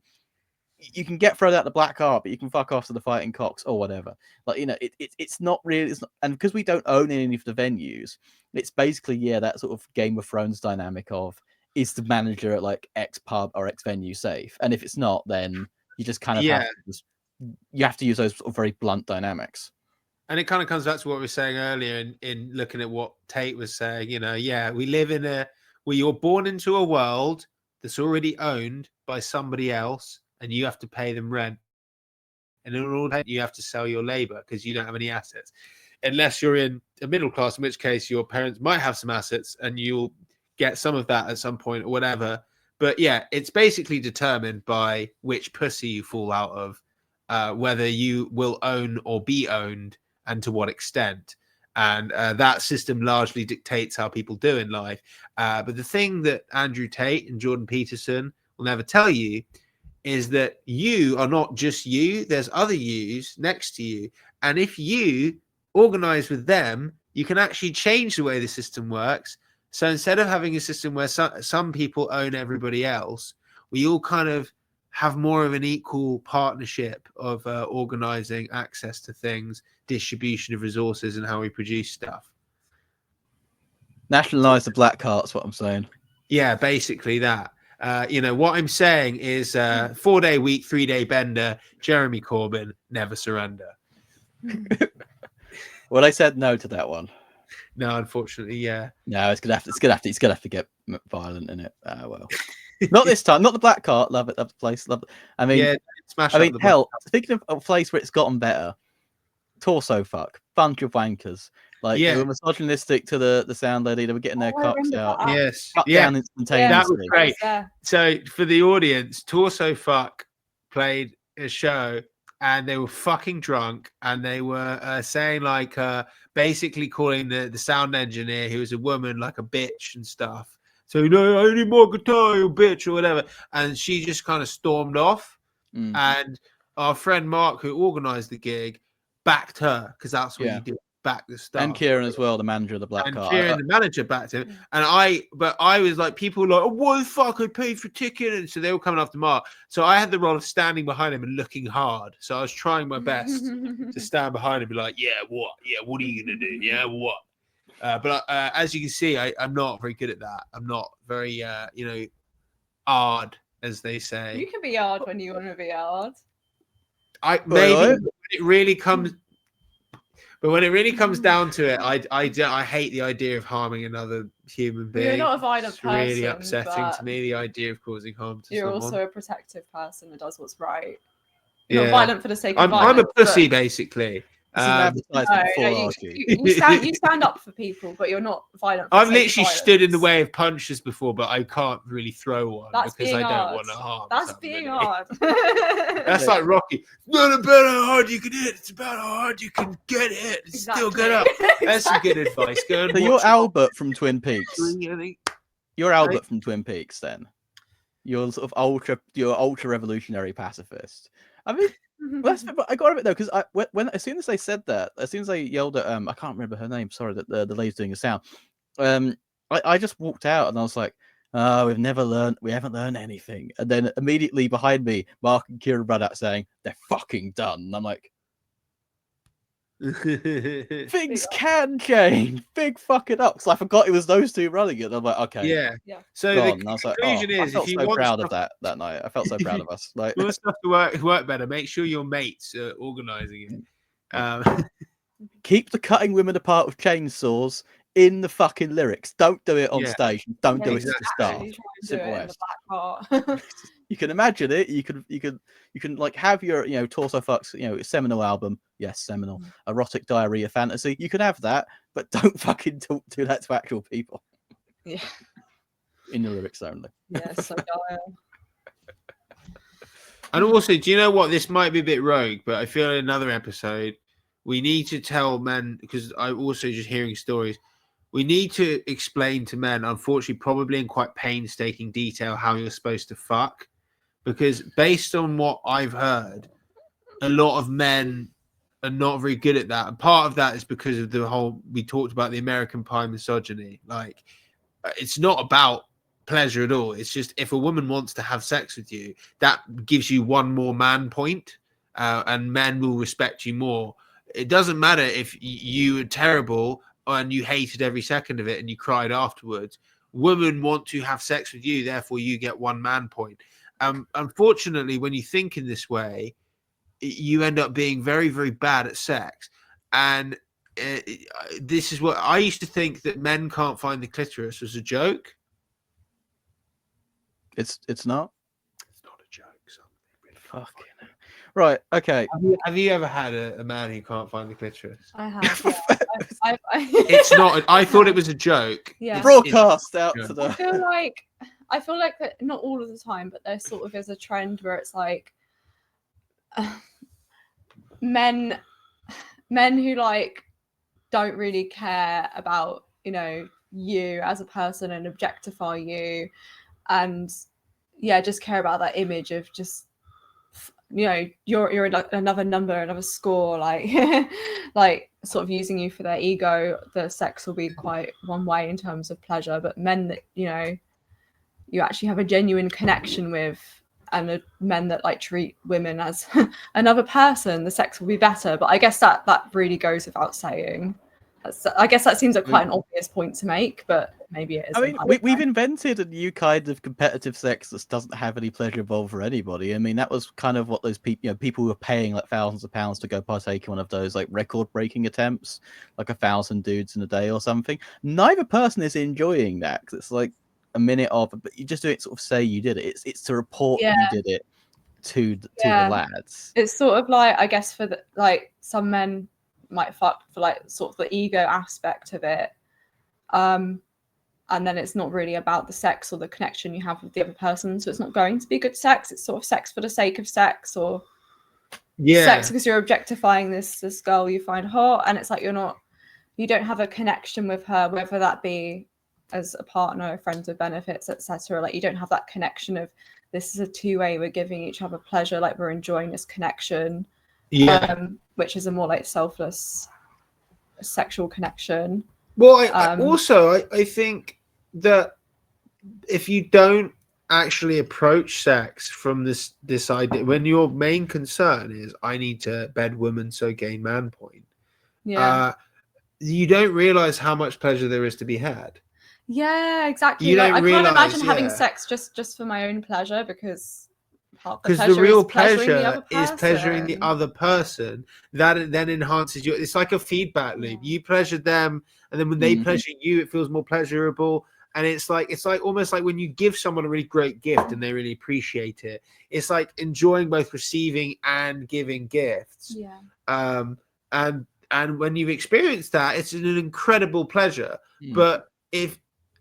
you can get thrown out the black heart, but you can fuck off to the Fighting Cocks or whatever. Like it's not really. And because we don't own any of the venues, it's basically that sort of Game of Thrones dynamic of, is the manager at like X pub or X venue safe? And if it's not, then you just kind of have to use those sort of very blunt dynamics. And it kind of comes back to what we were saying earlier in looking at what Tate was saying. We live in where you're born into a world that's already owned by somebody else, and you have to pay them rent. And in order, you have to sell your labor because you don't have any assets, unless you're in a middle class, in which case your parents might have some assets and you'll get some of that at some point or whatever. But it's basically determined by which pussy you fall out of, whether you will own or be owned, and to what extent. And that system largely dictates how people do in life. But the thing that Andrew Tate and Jordan Peterson will never tell you is that you are not just you. There's other yous next to you. And if you organize with them, you can actually change the way the system works. So instead of having a system where some people own everybody else, we all kind of have more of an equal partnership of organizing access to things, distribution of resources, and how we produce stuff. Nationalize the black cart's what I'm saying. Yeah, basically that. What I'm saying is 4-day week, 3-day bender, Jeremy Corbyn, never surrender. Well, I said no to that one. No, unfortunately, yeah. No, it's gonna have to get violent in it. Well, not this time. Not the black cart. Love it. Love the place. Love it. I mean, hell. Speaking of a place where it's gotten better, torso fuck, bunch of wankers. Like they were misogynistic to the sound lady. They were getting their cocks out. Yes, cut down instantaneously. That was great. So for the audience, Torso Fuck played a show, and they were fucking drunk, and they were saying like basically calling the sound engineer, who was a woman, like a bitch and stuff. So I need more guitar, you bitch, or whatever. And she just kind of stormed off. And our friend Mark, who organized the gig, backed her, because that's what you do. Back the stuff. And Kieran as well, the manager of the black car. Kieran, the manager, backed him. And I was like, people were like, oh, what the fuck? I paid for a ticket. And so they were coming after Mark. So I had the role of standing behind him and looking hard. So I was trying my best to stand behind him and be like, yeah, what? Yeah, what are you going to do? Yeah, what? But as you can see, I'm not very good at that. I'm not very, hard, as they say. You can be hard when you want to be hard. But when it really comes down to it, I hate the idea of harming another human being. You're not a violent person. It's really upsetting to me, the idea of causing harm to someone. You're also a protective person that does what's right. You're not violent for the sake of I'm violence. a pussy, basically. You stand up for people, but you're not violent. I've literally stood in the way of punches before, but I can't really throw one because I don't want to harm. That's being hard. That's like Rocky. It's not about how hard you can hit; it's about how hard you can get hit and still get up. That's some good advice. Go and so you're Albert from Twin Peaks. You're Albert from Twin Peaks, then. You're sort of ultra revolutionary pacifist. I mean. Well, I got a bit though, because as soon as they said that, as soon as they yelled at I can't remember her name. Sorry, that the lady's doing a sound. I just walked out and I was like, oh, we haven't learned anything. And then immediately behind me, Mark and Kieran ran out saying they're fucking done. And I'm like, things can change. Big fucking up. So I forgot it was those two running it. I'm like, okay, yeah. So the conclusion is, I felt so proud of that night. I felt so proud of us. Like, you want stuff to work better. Make sure your mates are organising it. Keep the cutting women apart with chainsaws in the fucking lyrics. Don't do it on stage. Don't do it at the start. Simple as. You can imagine it. You can like have your torso fucks seminal album. Yes, seminal erotic diarrhea fantasy. You can have that, but don't fucking do that to actual people. Yeah. In the lyrics only. Yeah, so dire. And also, do you know what? This might be a bit rogue, but I feel in another episode we need to tell men, because I'm also just hearing stories. We need to explain to men, unfortunately, probably in quite painstaking detail, how you're supposed to fuck. Because based on what I've heard, a lot of men are not very good at that. And part of that is because of the whole, we talked about the American Pie misogyny. Like, it's not about pleasure at all. It's just if a woman wants to have sex with you, that gives you one more man point, and men will respect you more. It doesn't matter if you were terrible and you hated every second of it and you cried afterwards. Women want to have sex with you, therefore you get one man point. Unfortunately, when you think in this way, you end up being very, very bad at sex. And this is what I used to think, that men can't find the clitoris was a joke. It's not. It's not a joke. Really fucking right. Okay. Have you ever had a man who can't find the clitoris? I have. Yeah. It's not. I thought it was a joke. Yeah. Broadcast out to the. I feel like that, not all of the time, but there sort of is a trend where it's like men who like don't really care about you as a person and objectify you, and just care about that image of just you're another number, another score, like like sort of using you for their ego. The sex will be quite one way in terms of pleasure, but men that you actually have a genuine connection with, and men that like treat women as another person, the sex will be better. But I guess that really goes without saying. I guess that seems like quite an obvious point to make, but maybe it is. I mean, we've invented a new kind of competitive sex that doesn't have any pleasure involved for anybody. I mean, that was kind of what those people, people who were paying like thousands of pounds to go partake in one of those like record-breaking attempts, like 1,000 dudes in a day or something. Neither person is enjoying that, because it's like a minute of, but you just do it sort of say you did it. It's to report you did it to the lads. It's sort of like, I guess, for like some men might fuck for like sort of the ego aspect of it, and then it's not really about the sex or the connection you have with the other person, so it's not going to be good sex. It's sort of sex for the sake of sex, or sex because you're objectifying this girl you find hot, and it's like you don't have a connection with her, whether that be as a partner, friends with benefits, etc. Like, you don't have that connection of, this is a two-way, we're giving each other pleasure, like we're enjoying this connection, which is a more like selfless sexual connection. Well, I think that if you don't actually approach sex from this idea, when your main concern is, I need to bed woman so gain man point, you don't realize how much pleasure there is to be had. Yeah, exactly. You like, don't I can't imagine realise, having sex just for my own pleasure, because the real pleasure is pleasuring the other person. That then enhances you. It's like a feedback loop. You pleasure them, and then when they pleasure you, it feels more pleasurable. And it's like almost like when you give someone a really great gift and they really appreciate it. It's like enjoying both receiving and giving gifts. Yeah. And when you've experienced that, it's an incredible pleasure. But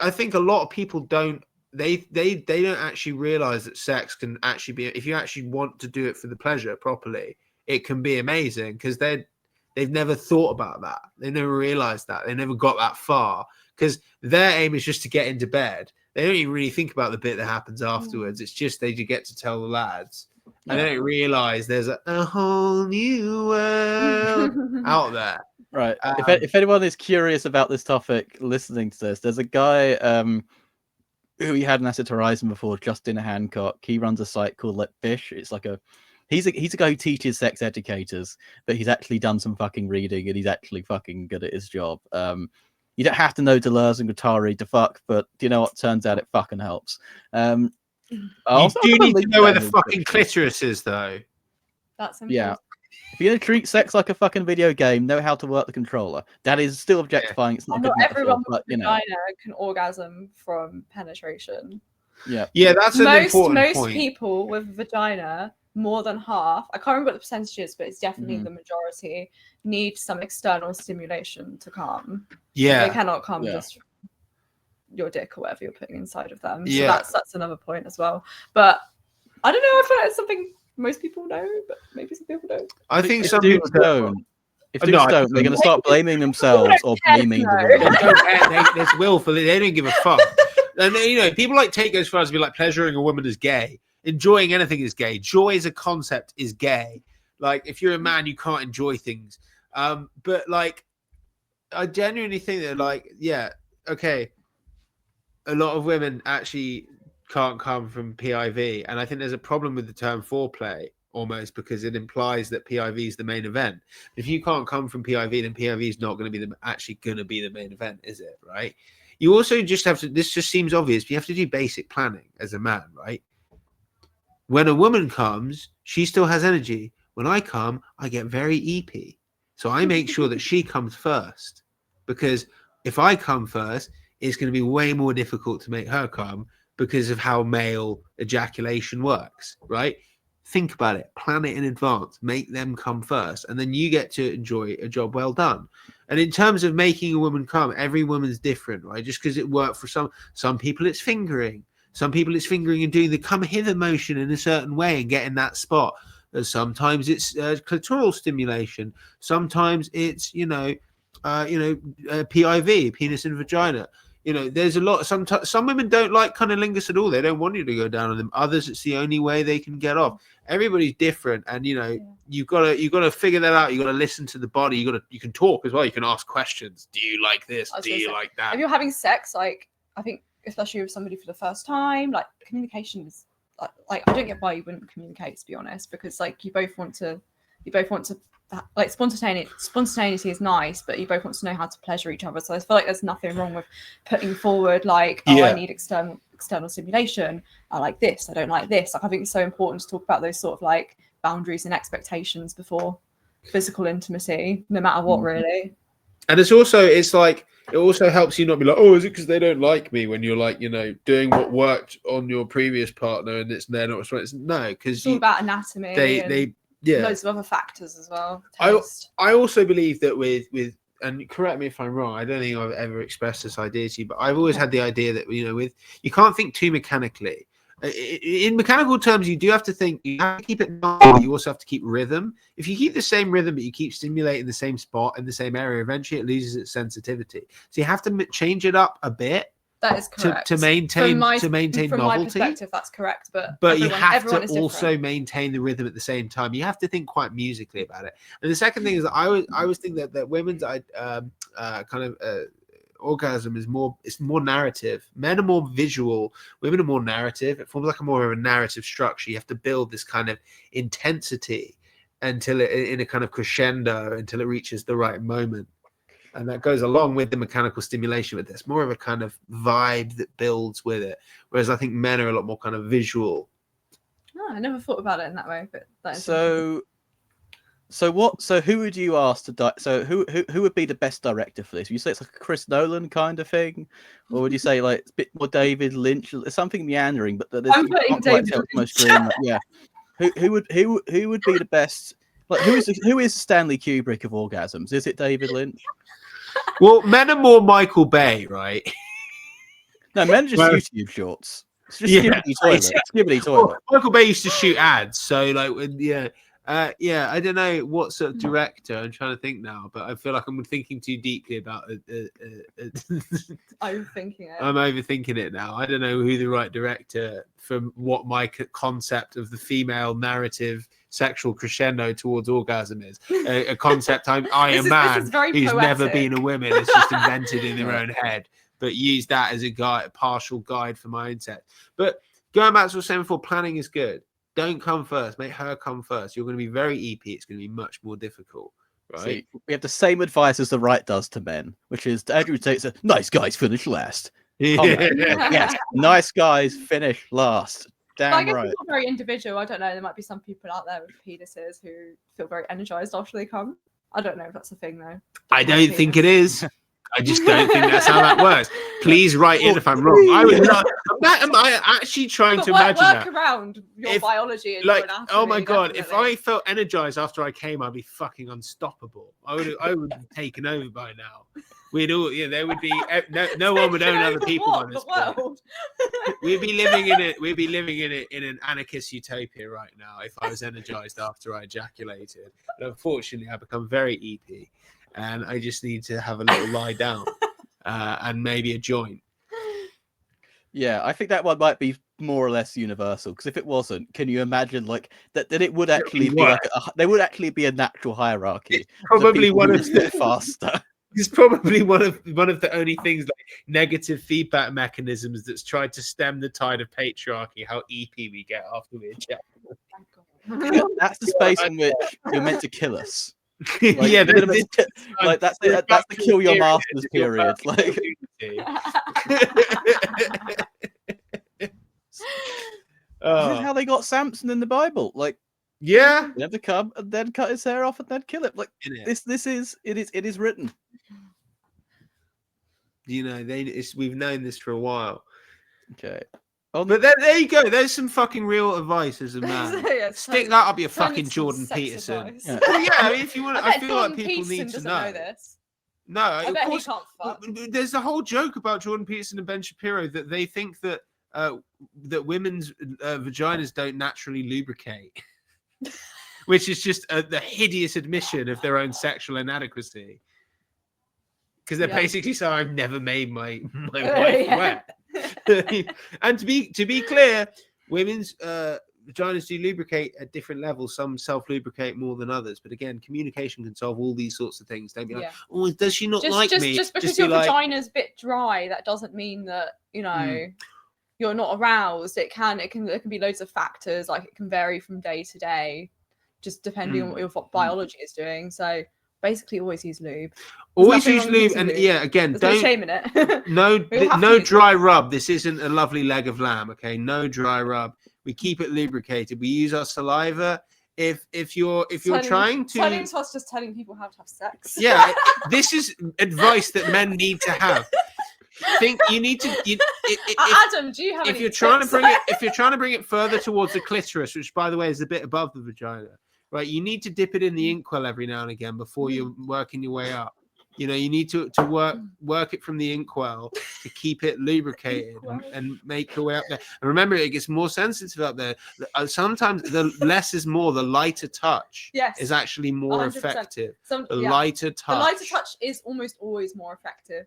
I think a lot of people don't. They don't actually realize that sex can actually be, if you actually want to do it for the pleasure properly, it can be amazing, because they've never thought about that. They never realized that. They never got that far, because their aim is just to get into bed. They don't even really think about the bit that happens afterwards. It's just they get to tell the lads, and they don't realize there's a whole new world out there. Right. If anyone is curious about this topic, listening to this, there's a guy who he had an Asset Horizon before, Justin Hancock. He runs a site called Let Fish. It's like he's a guy who teaches sex educators, but he's actually done some fucking reading, and he's actually fucking good at his job. You don't have to know Deleuze and Guattari to fuck, but do you know what? Turns out it fucking helps. You do need to know where the fucking clitoris is, though. That's important. Yeah. If you're going to treat sex like a fucking video game, know how to work the controller. That is still objectifying. It's not a good everyone metaphor, but can orgasm from penetration. Yeah, that's an important Most point. people with a vagina, more than half, I can't remember what the percentage is, but it's definitely Mhm. the majority, need some external stimulation to come. Yeah. They cannot come Yeah. just your dick or whatever you're putting inside of them. So Yeah. that's another point as well. But I don't know, I feel like it's something most people know, but maybe some people don't. I think If some dudes people don't, if No, dudes I don't, they're going to start blaming themselves or care to blaming the know. They women. don't care. There's willfully. They don't give a fuck. And you know, people like take those far as to be like pleasuring a woman is gay. Enjoying anything is gay. Joy as a concept is gay. Like if you're a man, you can't enjoy things. But like, I genuinely think that like, yeah, okay, a lot of women actually can't come from PIV, and I think there's a problem with the term foreplay almost because it implies that PIV is the main event. If you can't come from PIV, then PIV is not going to be actually going to be the main event, is it? Right? You also just have to. This just seems obvious. But you have to do basic planning as a man, right? When a woman comes, she still has energy. When I come, I get very EP. So I make sure that she comes first, because if I come first, it's going to be way more difficult to make her come because of how male ejaculation works, right? Think about it, plan it in advance, make them come first, and then you get to enjoy a job well done. And in terms of making a woman come, every woman's different, right? Just because it worked for some people, it's fingering. Some people it's fingering and doing the come hither motion in a certain way and getting that spot. Sometimes it's clitoral stimulation. Sometimes it's PIV, penis and vagina. You know, there's a lot. Some women don't like cunnilingus at all. They don't want you to go down on them. Others, it's the only way they can get off. Everybody's different, and you know, you've got to figure that out. You got to listen to the body. You can talk as well. You can ask questions. Do you like this? Do you like that? If you're having sex, like I think, especially with somebody for the first time, like communication is like I don't get why you wouldn't communicate, to be honest, because like you both want to like spontaneity is nice, but you both want to know how to pleasure each other. So I feel like there's nothing wrong with putting forward like, I need external stimulation. I like this. I don't like this. Like I think it's so important to talk about those sort of like boundaries and expectations before physical intimacy, no matter what, really. And it's like it also helps you not be like, oh, is it because they don't like me, when you're like, you know, doing what worked on your previous partner and they're not responsible. No, because it's all about anatomy. They loads of other factors as well. I also believe that with and correct me if I'm wrong, I don't think I've ever expressed this idea to you, but I've always had the idea that, you know, you can't think too mechanically. In mechanical terms, you do have to think, you have to keep it normal, but you also have to keep rhythm. If you keep the same rhythm, but you keep stimulating the same spot in the same area, eventually it loses its sensitivity. So you have to change it up a bit. That is correct. To maintain from novelty. My perspective, that's correct. But you have to also maintain the rhythm at the same time. You have to think quite musically about it. And the second thing is that I always think that women's orgasm is more narrative. Men are more visual, women are more narrative. It forms like more of a narrative structure. You have to build this kind of intensity until it in a kind of crescendo until it reaches the right moment. And that goes along with the mechanical stimulation, but there's more of a kind of vibe that builds with it. Whereas I think men are a lot more kind of visual. Oh, I never thought about it in that way, but that is So who would you ask to so who would be the best director for this? Would you say it's like a Chris Nolan kind of thing, or would you say like it's a bit more David Lynch? There's something meandering, but there's I'm putting David Lynch. Yeah. Who would be the best? Like who is Stanley Kubrick of orgasms? Is it David Lynch? Well, men are more Michael Bay, right? No, men are just YouTube shorts. It's just Skibbity toilet. Well, Michael Bay used to shoot ads, so like I don't know what sort of director. I'm trying to think now, but I feel like I'm thinking too deeply about it. Overthinking it. I'm overthinking it now. I don't know who the right director from what my concept of the female narrative sexual crescendo towards orgasm is. A concept I am man who's poetic. Never been a woman. It's just invented in their own head, but use that as a partial guide for my own set. But going back to what I was saying before, planning is good. Don't come first. Make her come first. You're going to be very EP. It's going to be much more difficult, right? See, we have the same advice as the right does to men, which is Andrew takes a nice guys finish last. Yes, nice guys finish last. Damn I guess right. it's not very individual. I don't know. There might be some people out there with penises who feel very energized after they come. I don't know if that's a thing though. I don't think it is. I just don't think that's how that works. Please write in if I'm wrong. I would not. Am I actually trying to imagine work that? around your biology and Like, your anatomy, oh my god, if definitely. I felt energized after I came, I'd be fucking unstoppable. I would have taken over by now. We'd all, there would be no one would own other people on this planet. We'd be living in it. We'd be living in an anarchist utopia right now if I was energized after I ejaculated. But unfortunately, I've become very EP, and I just need to have a little lie down and maybe a joint. Yeah, I think that one might be more or less universal. Because if it wasn't, can you imagine like that? Then it would actually be like there would actually be a natural hierarchy. It's probably one one of of the faster. It's probably one of the only things like negative feedback mechanisms that's tried to stem the tide of patriarchy. How EP we get after we ejaculate. That's the space in which you're meant to kill us. Like, yeah, that's the kill your masters period. Like, this is how they got Samson in the Bible. Like, yeah, they have to come and then cut his hair off and then kill it. Like, it is written. We've known this for a while. Okay. But there you go. There's some fucking real advice as a man. Stick that up your fucking Jordan Peterson. Yeah. Well, yeah, I mean, if you want, I feel Jordan like people Peterson need to doesn't know. this. No, I of bet course. he can't fuck. There's a whole joke about Jordan Peterson and Ben Shapiro that they think that that women's vaginas don't naturally lubricate, which is just the hideous admission of their own sexual inadequacy. Because they're basically saying, "I've never made my wife wet." And to be clear, women's vaginas do lubricate at different levels. Some self-lubricate more than others. But again, communication can solve all these sorts of things. Don't be like, "Oh, does she not like me?" Just because your vagina's a bit dry, that doesn't mean that you're not aroused. It can be loads of factors. Like it can vary from day to day, just depending on what your biology is doing. So basically, always use lube. Always use lube, and again, there's no shame in it. no dry rub. This isn't a lovely leg of lamb. Okay, no dry rub. We keep it lubricated. We use our saliva. If you're trying to, turning to us just telling people how to have sex. Yeah, this is advice that men need to have. Think you need to. Adam, do you have? If you're trying to bring it further towards the clitoris, which by the way is a bit above the vagina, right? You need to dip it in the inkwell every now and again before you're working your way up. You need to work it from the inkwell to keep it lubricated and make your way up there. And remember, it gets more sensitive up there. Sometimes the less is more. The lighter touch is actually more 100%. effective. Lighter touch is almost always more effective.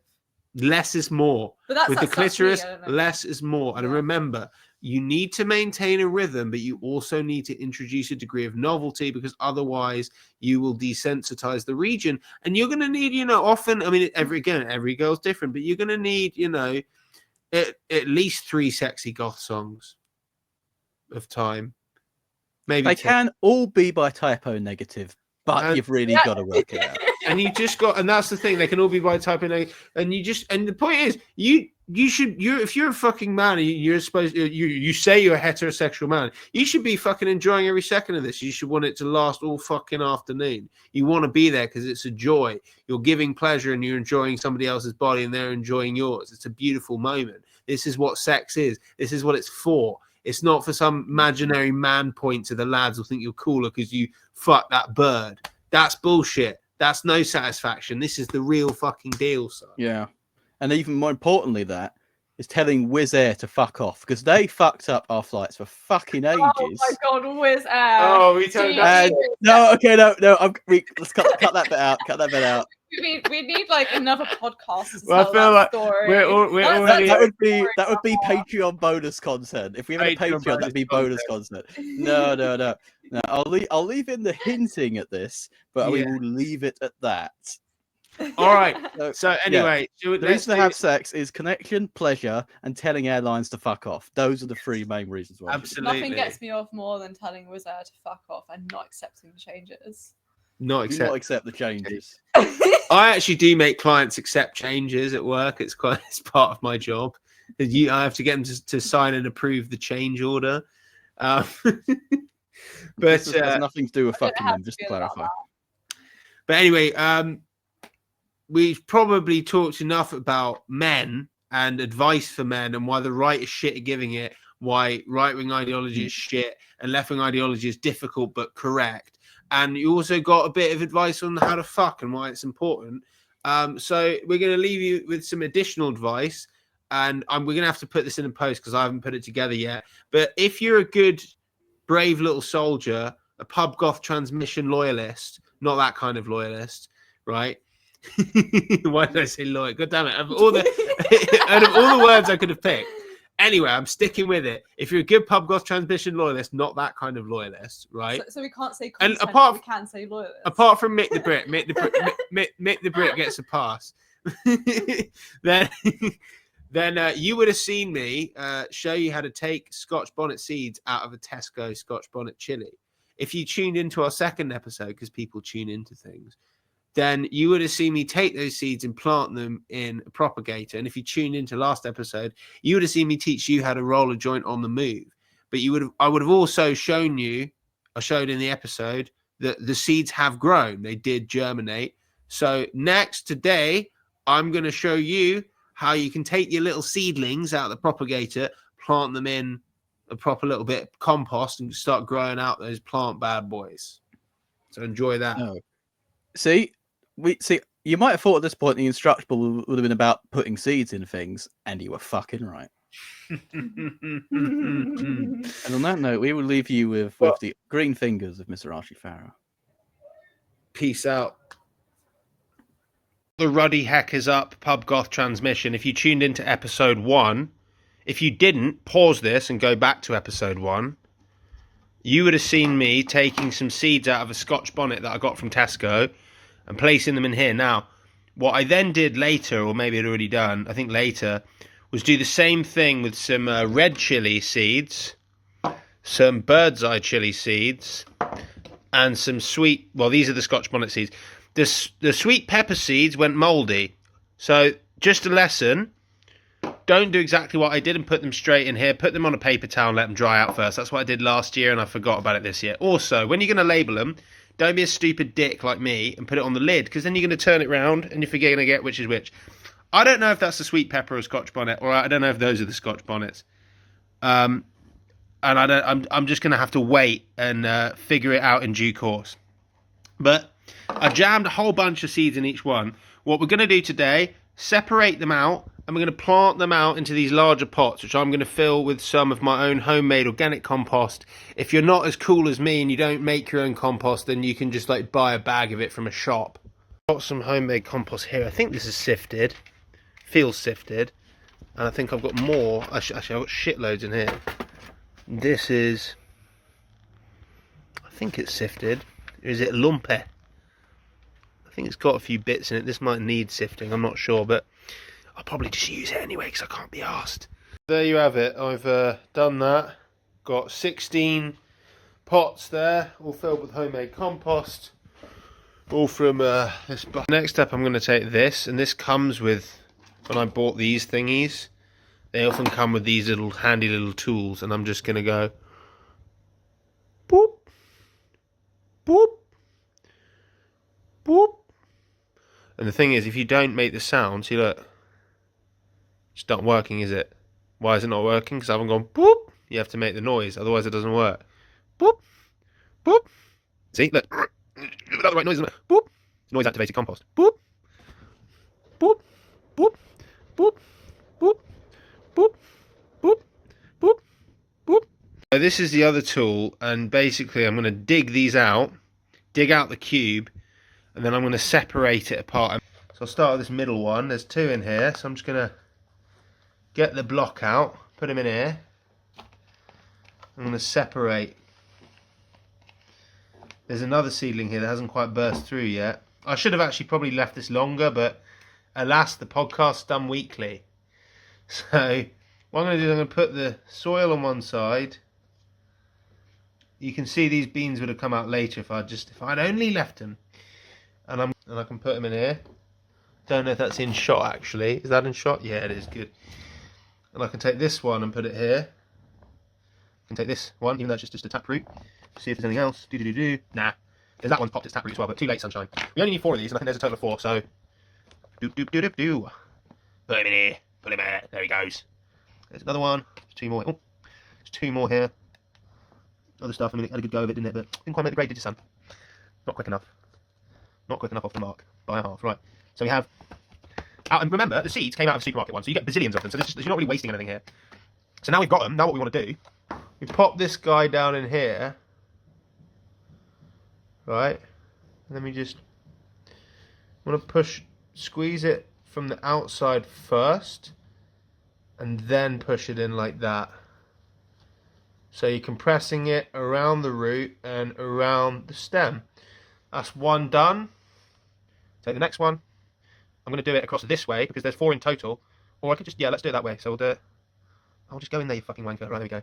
Less is more. But with the clitoris, less is more. And remember, you need to maintain a rhythm, but you also need to introduce a degree of novelty because otherwise you will desensitize the region. And you're going to need, often, I mean, every girl's different, but you're going to need, at least 3 sexy goth songs of time. Maybe they 10. can all be by typo negative, but you've really got to work it out. And and that's the thing, they can all be by typing and the point is if you're a fucking man and you're supposed you say you're a heterosexual man, you should be fucking enjoying every second of this. You should want it to last all fucking afternoon. You want to be there because it's a joy. You're giving pleasure and you're enjoying somebody else's body and they're enjoying yours. It's a beautiful moment. This is what sex is. This is what it's for. It's not for some imaginary man point to the lads who think you're cooler because you fuck that bird. That's bullshit. That's no satisfaction. This is the real fucking deal, son. Yeah. And even more importantly, that is telling Wizz Air to fuck off because they fucked up our flights for fucking ages. Oh my god, Wizz Air. Oh, we told that. No. Let's cut that bit out. Cut that bit out. We need like another podcast. To Well, I feel like story. we're already. That would be Patreon bonus content. If we have a Patreon, that'd be bonus content. No. I'll leave in the hinting at this, but we will leave it at that. All right. So anyway, the reason to have sex is connection, pleasure, and telling airlines to fuck off. Those are the 3 main reasons why. Absolutely. Nothing gets me off more than telling Wizz Air to fuck off and not accepting the changes. Not accept the changes. I actually do make clients accept changes at work. It's part of my job. I have to get them to sign and approve the change order. But this has nothing to do with fucking them, just to clarify. But anyway, we've probably talked enough about men and advice for men and why the right is shit at giving it, why right-wing ideology is shit and left-wing ideology is difficult but correct. And you also got a bit of advice on how to fuck and why it's important. So we're going to leave you with some additional advice, and we're going to have to put this in a post because I haven't put it together yet. But if you're a good, brave little soldier, a pub goth transmission loyalist, not that kind of loyalist, right? Why did I say loyal? God damn it! Out of all the words I could have picked. Anyway, I'm sticking with it. If you're a good pub goth transmission loyalist, not that kind of loyalist, right? So we can't say And content, apart- we can say loyalist. Apart from Mick the Brit, Mick the Brit gets a pass. then you would have seen me show you how to take Scotch bonnet seeds out of a Tesco Scotch bonnet chili. If you tuned into our second episode, because people tune into things, then you would have seen me take those seeds and plant them in a propagator. And if you tuned into last episode, you would have seen me teach you how to roll a joint on the move. But I would have also shown you, I showed in the episode, that the seeds have grown. They did germinate. So today, I'm going to show you how you can take your little seedlings out of the propagator, plant them in a proper little bit of compost and start growing out those plant bad boys. So enjoy that. No. See, you might have thought at this point the instruction would have been about putting seeds in things, and you were fucking right. And on that note, we will leave you with the green fingers of Mr. Archie Farrow. Peace out. The Ruddy Heck is up, Pub Goth Transmission. If you tuned into episode 1, if you didn't, pause this and go back to episode 1. You would have seen me taking some seeds out of a Scotch bonnet that I got from Tesco and placing them in here. Now, what I then did later, or maybe I'd already done, I think later, was do the same thing with some red chili seeds, some bird's eye chili seeds, and some sweet, well, these are the Scotch bonnet seeds. The sweet pepper seeds went mouldy. So just a lesson, don't do exactly what I did and put them straight in here. Put them on a paper towel and let them dry out first. That's what I did last year and I forgot about it this year. Also, when you're going to label them, don't be a stupid dick like me and put it on the lid, because then you're going to turn it round and you're going to get which is which. I don't know if that's the sweet pepper or Scotch bonnet, or I don't know if those are the Scotch bonnets. And I'm just going to have to wait and figure it out in due course. But I jammed a whole bunch of seeds in each one. What we're going to do today, separate them out, and we're going to plant them out into these larger pots, which I'm going to fill with some of my own homemade organic compost. If you're not as cool as me and you don't make your own compost, then you can just like buy a bag of it from a shop. Got some homemade compost here. I think this is sifted. Feels sifted. And I think I've got more. Actually, I've got shitloads in here. This is, I think it's sifted. Or is it lumpy? I think it's got a few bits in it. This might need sifting, I'm not sure, but I'll probably just use it anyway because I can't be arsed. There you have it. I've done that. Got 16 pots there, all filled with homemade compost. All from this. Next up, I'm going to take this, and this comes with, when I bought these thingies, they often come with these little handy little tools, and I'm just going to go boop, boop, boop. And the thing is, if you don't make the sound, see, look, it's not working, is it? Why is it not working? Because I haven't gone boop. You have to make the noise, otherwise it doesn't work. Boop, boop. See, look, that's the right noise, isn't it? Boop. Noise activated compost. Boop, boop, boop, boop, boop, boop, boop, boop, boop. So this is the other tool, and basically I'm going to dig these out, dig out the cube, and then I'm going to separate it apart. So I'll start with this middle one. There's 2 in here, so I'm just going to get the block out, put them in here. I'm going to separate. There's another seedling here that hasn't quite burst through yet. I should have actually probably left this longer, but alas, the podcast's done weekly. So what I'm going to do is I'm going to put the soil on one side. You can see these beans would have come out later if I'd only left them. And I can put them in here. Don't know if that's in shot actually. Is that in shot? Yeah, it is. Good. And I can take this one and put it here. I can take this one, even though it's just a taproot. See if there's anything else. Nah. There's that one's popped its taproot as well, but too late, sunshine. We only need 4 of these, and I think there's a total of 4, so Do. Put him in here. Put him there. There he goes. There's another one. There's 2 more. Oh, there's 2 more here. Other stuff. I mean, it had a good go of it, didn't it? But didn't quite make the grade, did you, son? Not quick enough. Not quick enough off the mark by a half. Right. So we have. And remember, the seeds came out of the supermarket one, so you get bazillions of them. So you're not really wasting anything here. So now we've got them. Now what we want to do, we pop this guy down in here. Right. And then we just want to squeeze it from the outside first, and then push it in like that. So you're compressing it around the root and around the stem. That's one done. Take the next one. I'm going to do it across this way because there's 4 in total. Or I could just, yeah, let's do it that way. So we'll do it. I'll just go in there, you fucking wanker. Right, there we go.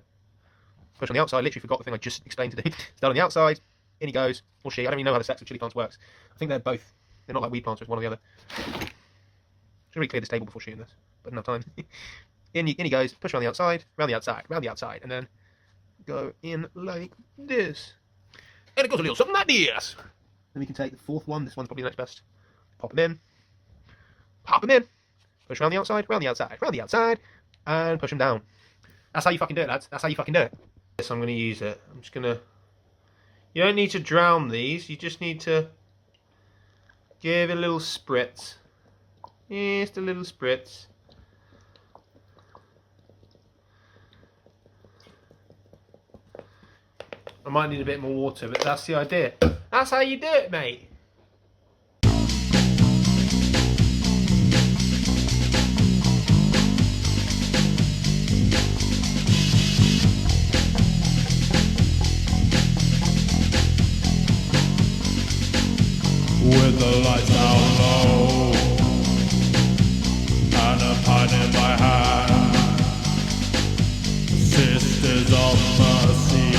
Push on the outside. Literally forgot the thing I just explained to do. It's done on the outside. In he goes. Or she. I don't even know how the sex of chili plants works. I think they're both. They're not like weed plants, it's one or the other. Should really clear this table before shooting this. But enough time. in he goes. Push around the outside. Round the outside. Round the outside. And then go in like this. And it goes a little something like this. Then we can take the 4th one. This one's probably the next best. Pop him in. Pop him in. Push around the outside. Round the outside. Round the outside. And push him down. That's how you fucking do it, lads. That's how you fucking do it. Yes, I'm going to use it. I'm just going to... You don't need to drown these. You just need to give it a little spritz. Just a little spritz. I might need a bit more water, but that's the idea. That's how you do it, mate. With the lights down low and a pint in my hand, Sisters of Mercy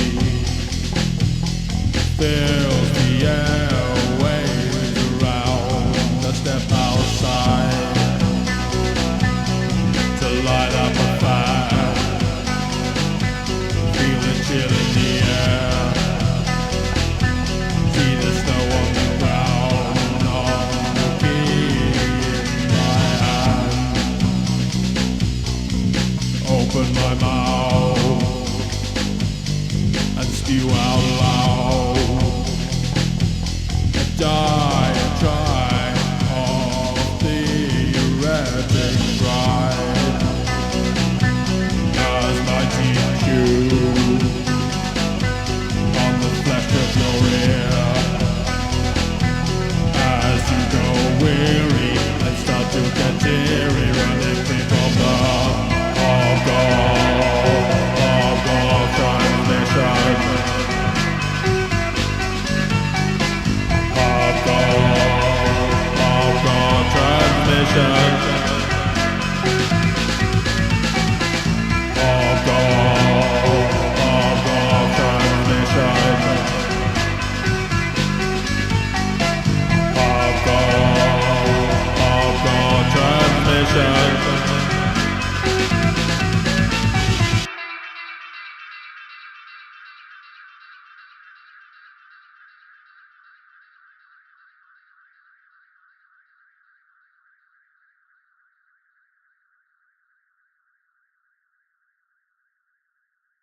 fills the airways around. I step outside to light up a fire, feel the chill in the air, see the snow on the ground. Open my mouth and spew out loud.